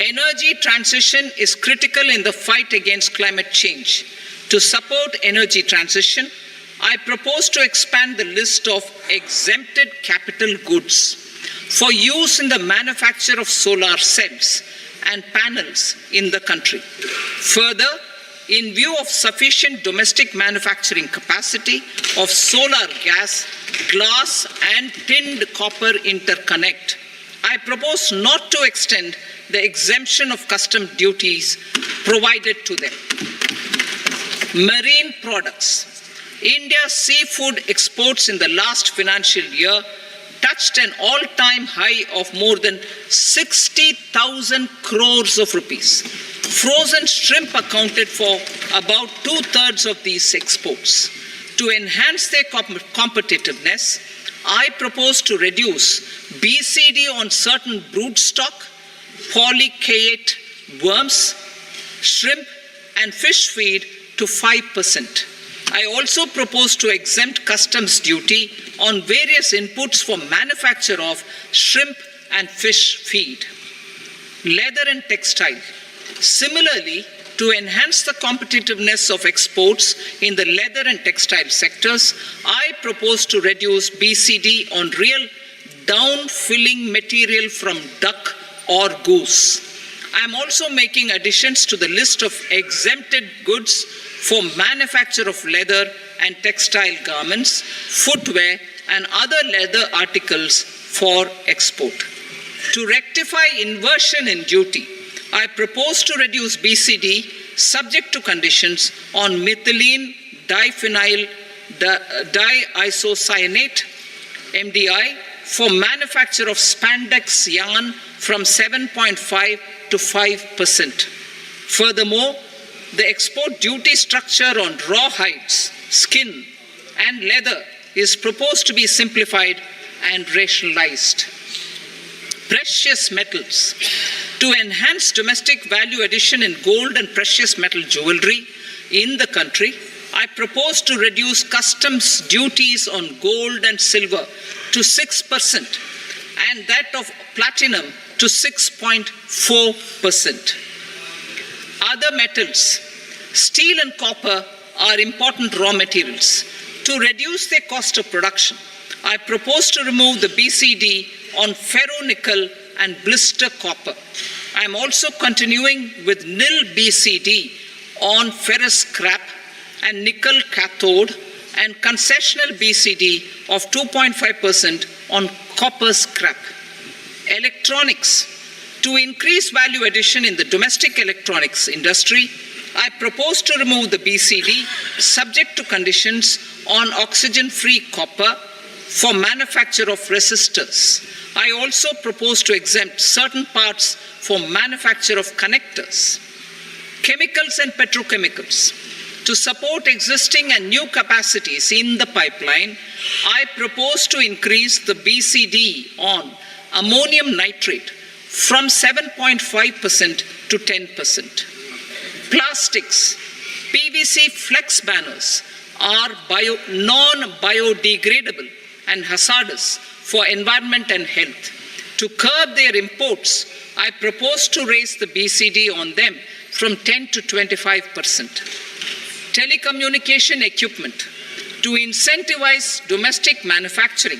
[SPEAKER 2] Energy transition is critical in the fight against climate change. To support energy transition, I propose to expand the list of exempted capital goods for use in the manufacture of solar cells and panels in the country. Further, in view of sufficient domestic manufacturing capacity of solar gas, glass, and tinned copper interconnect, I propose not to extend the exemption of custom duties provided to them. Marine products. India's seafood exports in the last financial year touched an all-time high of more than 60,000 crores of rupees. Frozen shrimp accounted for about 2/3 of these exports. To enhance their competitiveness, I propose to reduce BCD on certain broodstock, polychaete worms, shrimp, and fish feed to 5%. I also propose to exempt customs duty on various inputs for manufacture of shrimp and fish feed. Leather and textile. Similarly, to enhance the competitiveness of exports in the leather and textile sectors, I propose to reduce BCD on real down-filling material from duck or goose. I am also making additions to the list of exempted goods for manufacture of leather and textile garments, footwear, and other leather articles for export. To rectify inversion in duty, I propose to reduce BCD subject to conditions on methylene diphenyl diisocyanate, MDI, for manufacture of spandex yarn from 7.5 to 5%. Furthermore, the export duty structure on raw hides, skin, and leather is proposed to be simplified and rationalized. Precious metals. To enhance domestic value addition in gold and precious metal jewelry in the country, I propose to reduce customs duties on gold and silver to 6% and that of platinum to 6.4%. Other metals. Steel and copper are important raw materials. To reduce their cost of production, I propose to remove the BCD on ferronickel and blister copper. I am also continuing with nil BCD on ferrous scrap and nickel cathode and concessional BCD of 2.5% on copper scrap. Electronics. To increase value addition in the domestic electronics industry, I propose to remove the BCD subject to conditions on oxygen-free copper for manufacture of resistors. I also propose to exempt certain parts for manufacture of connectors. Chemicals and petrochemicals. To support existing and new capacities in the pipeline, I propose to increase the BCD on ammonium nitrate from 7.5% to 10%. Plastics. PVC flex banners are non-biodegradable and hazardous for environment and health. To curb their imports, I propose to raise the BCD on them from 10 to 25%. Telecommunication equipment. To incentivize domestic manufacturing,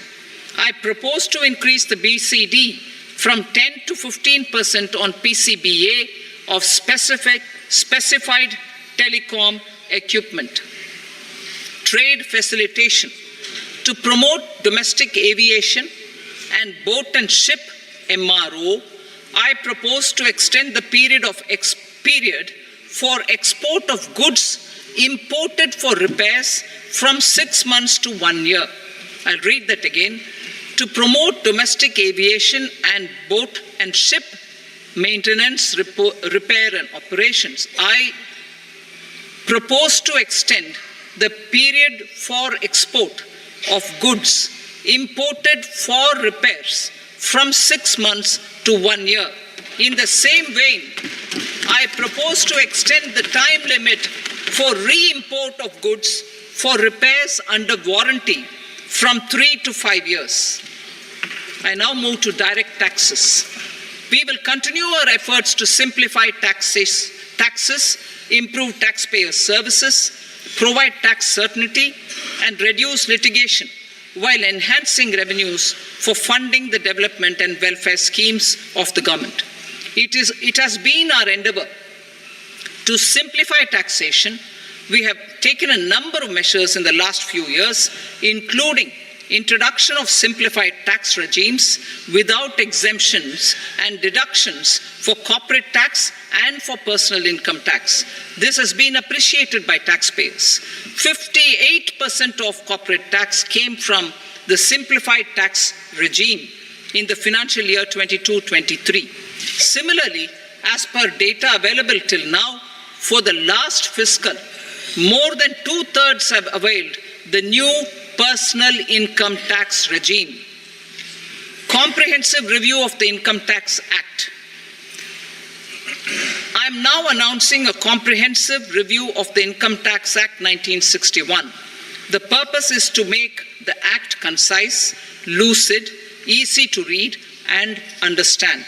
[SPEAKER 2] I propose to increase the BCD from 10 to 15% on PCBA of specified telecom equipment. Trade facilitation. To promote domestic aviation and boat and ship MRO, I propose to extend the period for export of goods imported for repairs from 6 months to 1 year. I'll read that again. To promote domestic aviation and boat and ship maintenance, repair and operations, I propose to extend the period for export of goods imported for repairs from 6 months to 1 year. In the same vein, I propose to extend the time limit for re-import of goods for repairs under warranty from 3 to 5 years. I now move to direct taxes. We will continue our efforts to simplify taxes, improve taxpayer services, provide tax certainty, and reduce litigation while enhancing revenues for funding the development and welfare schemes of the government. It has been our endeavor to simplify taxation. We have taken a number of measures in the last few years, including introduction of simplified tax regimes without exemptions and deductions for corporate tax and for personal income tax. This has been appreciated by taxpayers. 58% of corporate tax came from the simplified tax regime in the financial year 22-23. Similarly, as per data available till now, for the last fiscal, more than 2/3 have availed the new personal income tax regime. Comprehensive review of the Income Tax Act. I am now announcing a comprehensive review of the Income Tax Act 1961. The purpose is to make the Act concise, lucid, easy to read and understand.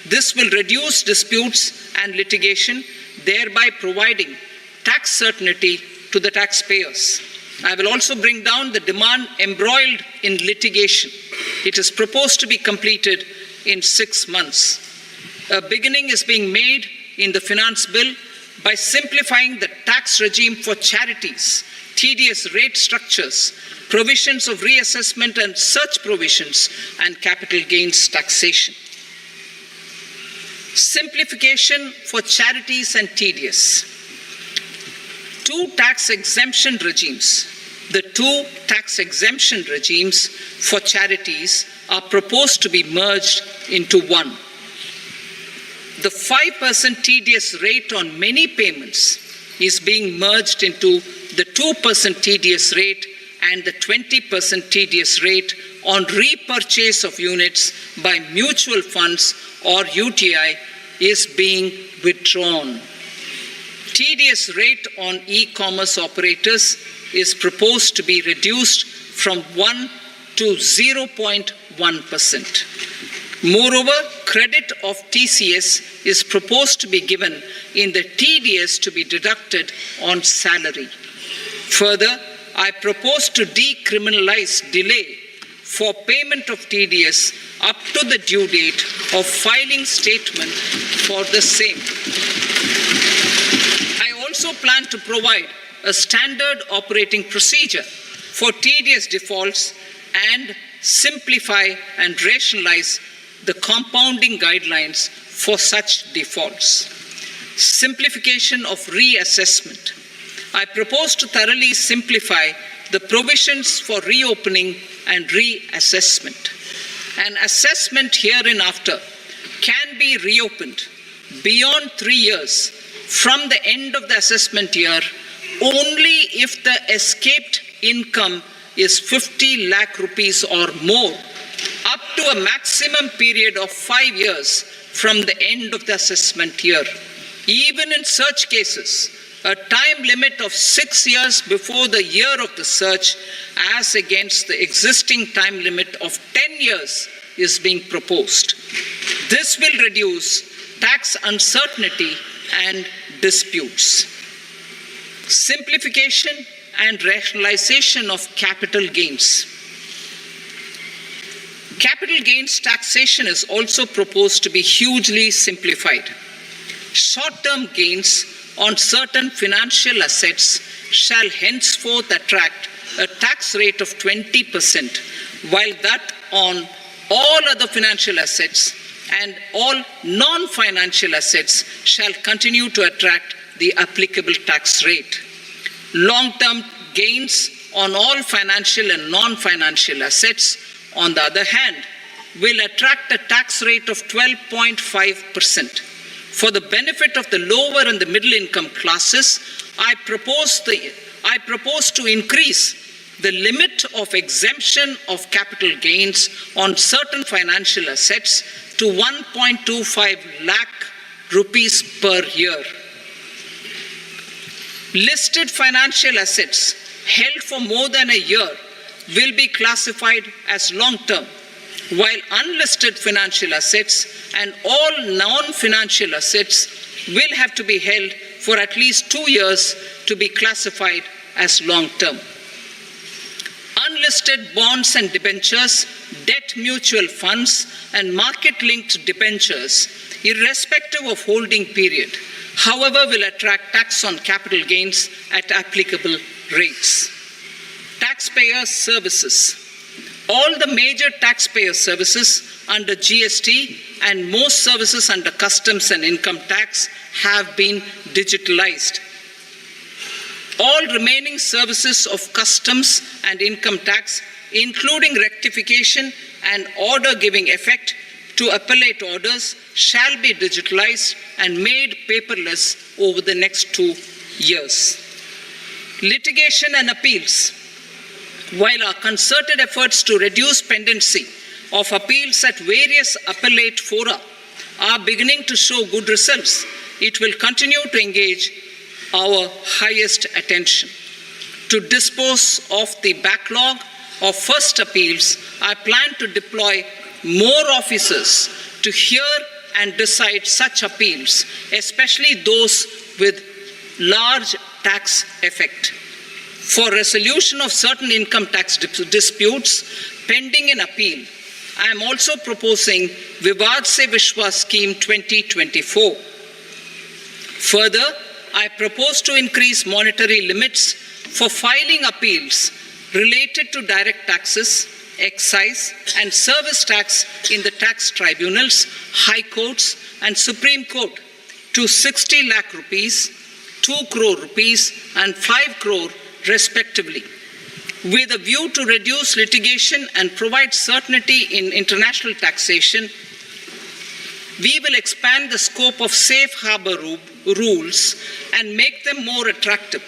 [SPEAKER 2] This will reduce disputes and litigation, thereby providing tax certainty to the taxpayers. I will also bring down the demand embroiled in litigation. It is proposed to be completed in 6 months. A beginning is being made in the finance bill by simplifying the tax regime for charities, tedious rate structures, provisions of reassessment and such provisions, and capital gains taxation. Simplification for charities and tedious. Two tax exemption regimes. The two tax exemption regimes for charities are proposed to be merged into one. The 5% tedious rate on many payments is being merged into the 2% tedious rate, and the 20% tedious rate on repurchase of units by mutual funds or UTI is being withdrawn. Tedious rate on e-commerce operators is proposed to be reduced from 1 to 0.1%. Moreover, credit of TCS is proposed to be given in the TDS to be deducted on salary. Further, I propose to decriminalize delay for payment of TDS up to the due date of filing statement for the same. I also plan to provide a standard operating procedure for TDS defaults and simplify and rationalize the compounding guidelines for such defaults. Simplification of reassessment. I propose to thoroughly simplify the provisions for reopening and reassessment. An assessment hereinafter can be reopened beyond 3 years from the end of the assessment year only if the escaped income is 50 lakh rupees or more, up to a maximum period of 5 years from the end of the assessment year. Even in such cases, a time limit of 6 years before the year of the search, as against the existing time limit of 10 years, is being proposed. This will reduce tax uncertainty and disputes. Simplification and rationalization of capital gains. Capital gains taxation is also proposed to be hugely simplified. Short-term gains on certain financial assets shall henceforth attract a tax rate of 20%, while that on all other financial assets and all non-financial assets shall continue to attract the applicable tax rate. Long-term gains on all financial and non-financial assets, on the other hand, will attract a tax rate of 12.5%. For the benefit of the lower and the middle income classes, I propose to increase the limit of exemption of capital gains on certain financial assets to 1.25 lakh rupees per year. Listed financial assets held for more than a year will be classified as long-term, while unlisted financial assets and all non-financial assets will have to be held for at least 2 years to be classified as long-term. Unlisted bonds and debentures, debt mutual funds, and market-linked debentures, irrespective of holding period, however, will attract tax on capital gains at applicable rates. Taxpayer services. All the major taxpayer services under GST and most services under customs and income tax have been digitalized. All remaining services of customs and income tax, including rectification and order giving effect to appellate orders, shall be digitalized and made paperless over the next 2 years. Litigation and appeals. While our concerted efforts to reduce pendency of appeals at various appellate fora are beginning to show good results, it will continue to engage our highest attention. To dispose of the backlog of first appeals, I plan to deploy more officers to hear and decide such appeals, especially those with large tax effect. For resolution of certain income tax disputes pending in appeal, I am also proposing Vivad Se Vishwas Scheme 2024. Further, I propose to increase monetary limits for filing appeals related to direct taxes, excise, and service tax in the tax tribunals, high courts, and Supreme Court to 60 lakh rupees, 2 crore rupees, and 5 crore respectively, with a view to reduce litigation and provide certainty in international taxation. We will expand the scope of safe harbor rules and make them more attractive.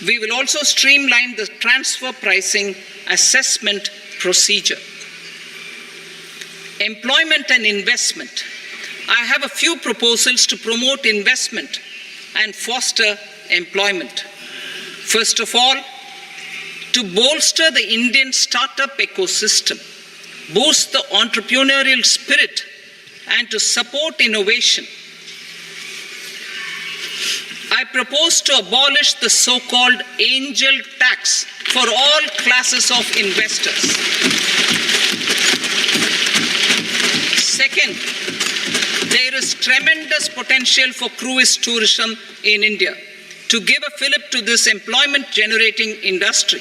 [SPEAKER 2] We will also streamline the transfer pricing assessment procedure. Employment and investment. I have a few proposals to promote investment and foster employment. First of all, to bolster the Indian startup ecosystem, boost the entrepreneurial spirit, and to support innovation, I propose to abolish the so-called angel tax for all classes of investors. Second, there is tremendous potential for cruise tourism in India. To give a fillip to this employment-generating industry,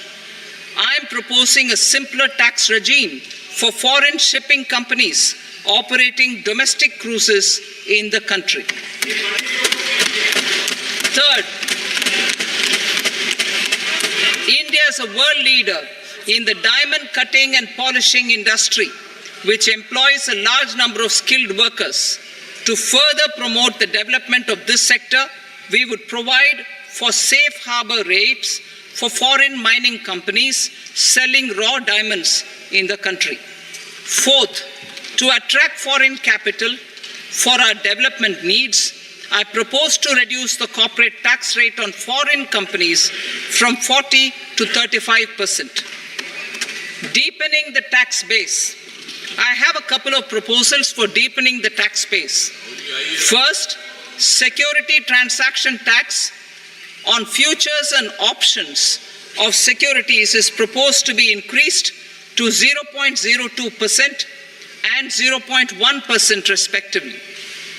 [SPEAKER 2] I am proposing a simpler tax regime for foreign shipping companies operating domestic cruises in the country. Third, India is a world leader in the diamond cutting and polishing industry, which employs a large number of skilled workers. To further promote the development of this sector, we would provide for safe harbor rates for foreign mining companies selling raw diamonds in the country. Fourth, to attract foreign capital for our development needs, I propose to reduce the corporate tax rate on foreign companies from 40 to 35%. Deepening the tax base. I have a couple of proposals for deepening the tax base. First, security transaction tax on futures and options of securities is proposed to be increased to 0.02% and 0.1% respectively.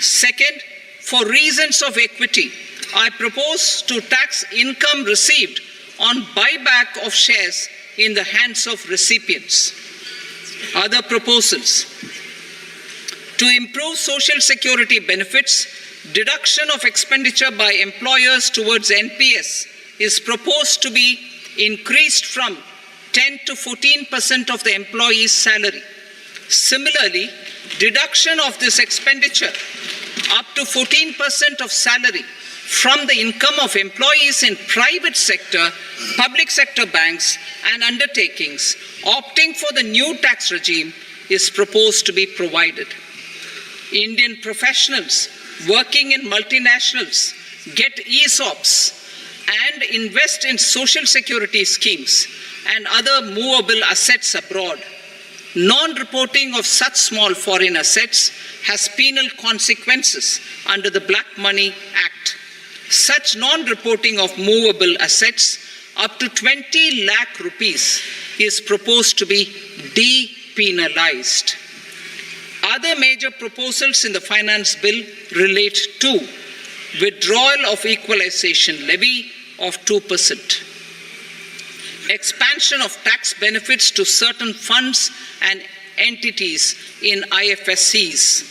[SPEAKER 2] Second, for reasons of equity, I propose to tax income received on buyback of shares in the hands of recipients. Other proposals. To improve social security benefits, deduction of expenditure by employers towards NPS is proposed to be increased from 10 to 14% of the employee's salary. Similarly, deduction of this expenditure up to 14% of salary from the income of employees in private sector, public sector banks and undertakings opting for the new tax regime is proposed to be provided. Indian professionals working in multinationals get ESOPs and invest in social security schemes and other movable assets abroad. Non-reporting of such small foreign assets has penal consequences under the Black Money Act. Such non-reporting of movable assets up to 20 lakh rupees is proposed to be depenalized. Other major proposals in the finance bill relate to withdrawal of equalization levy of 2%, expansion of tax benefits to certain funds and entities in IFSCs,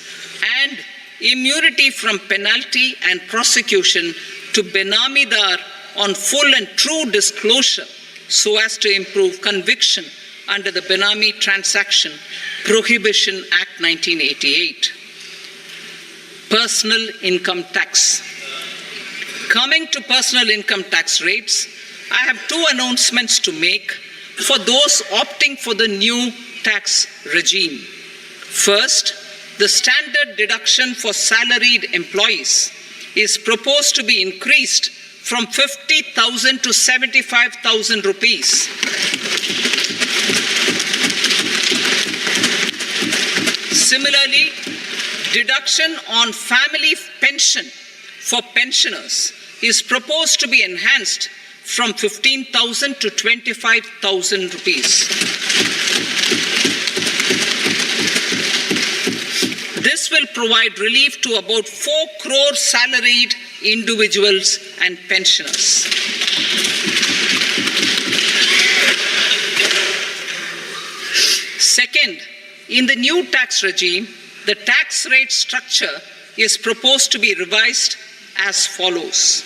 [SPEAKER 2] and immunity from penalty and prosecution to Benamidar on full and true disclosure so as to improve conviction under the Benami Transaction Prohibition Act 1988. Personal income tax. Coming to personal income tax rates, I have two announcements to make for those opting for the new tax regime. First, the standard deduction for salaried employees is proposed to be increased from 50,000 to 75,000 rupees. Similarly, deduction on family pension for pensioners is proposed to be enhanced from 15,000 to 25,000 rupees. This will provide relief to about 4 crore salaried individuals and pensioners. Second, in the new tax regime, the tax rate structure is proposed to be revised as follows.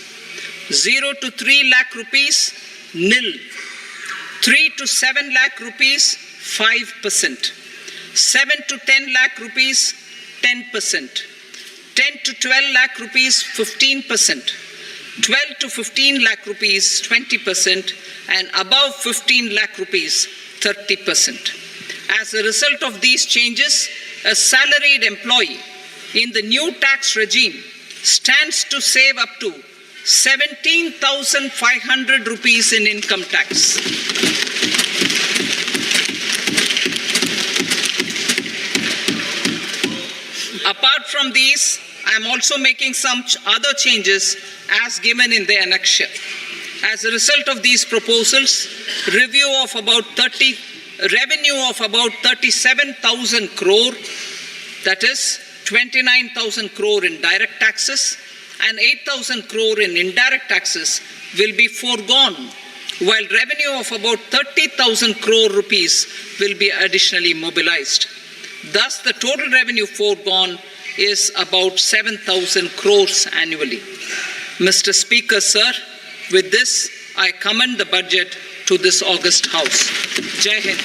[SPEAKER 2] 0 to 3 lakh rupees, nil. 3 to 7 lakh rupees, 5%. 7 to 10 lakh rupees, 10%. 10 to 12 lakh rupees, 15%. 12 to 15 lakh rupees, 20%. And above 15 lakh rupees, 30%. As a result of these changes, a salaried employee in the new tax regime stands to save up to 17,500 rupees in income tax. Apart from these, I am also making some other changes as given in the annexure. As a result of these proposals, revenue of about 37,000 crore, That is 29,000 crore in direct taxes and 8,000 crore in indirect taxes will be foregone, while revenue of about 30,000 crore rupees will be additionally mobilized. Thus, the total revenue foregone is about 7,000 crores annually. Mr. Speaker, sir, with this, I commend the budget to this august House. Jai Hind.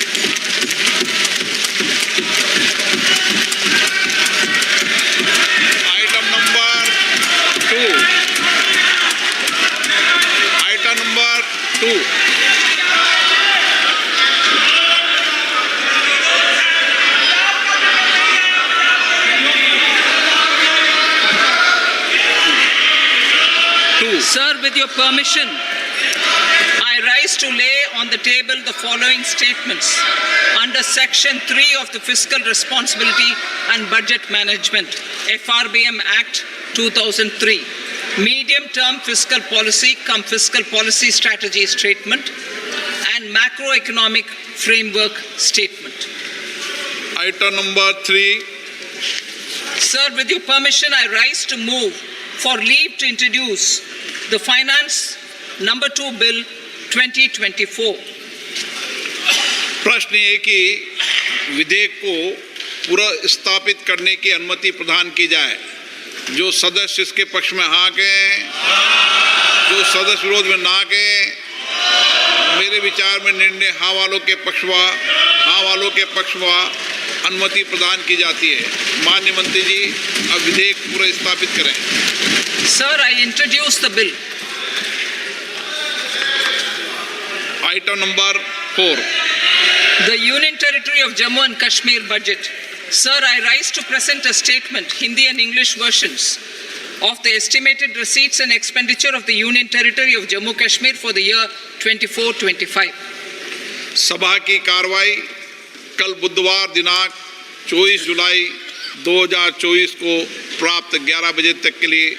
[SPEAKER 1] Item number 2. Item number 2.
[SPEAKER 2] Sir, with your permission, I rise to lay on the table the following statements under Section 3 of the Fiscal Responsibility and Budget Management, FRBM Act 2003, Medium-Term Fiscal Policy cum Fiscal Policy Strategy Statement and Macroeconomic Framework Statement.
[SPEAKER 1] Item number 3.
[SPEAKER 2] Sir, with your permission, I rise to move for leave to introduce the Finance Number 2 Bill 2024.
[SPEAKER 1] प्रश्न ये कि विधेयक को पुनर्स्थापित करने की अनुमति प्रदान की जाए। जो सदस्य इसके पक्ष में हाँ कहें, जो सदस्य विरोध में ना कहें। मेरे विचार में निर्णय हाँ वालों के पक्ष में अनुमति प्रदान की जाती है। माननीय मंत्री जी, अब विधेयक पुनर्स्थापित करें।
[SPEAKER 2] Sir, I introduce the bill.
[SPEAKER 1] Item number 4.
[SPEAKER 2] The Union Territory of Jammu and Kashmir budget. Sir, I rise to present a statement, Hindi and English versions, of the estimated receipts and expenditure of the Union Territory of Jammu and Kashmir for the year 24-25.
[SPEAKER 1] सभा की कार्रवाई कल बुधवार दिनांक 24 जुलाई 2024 को प्राप्त 11 बजे तक के लिए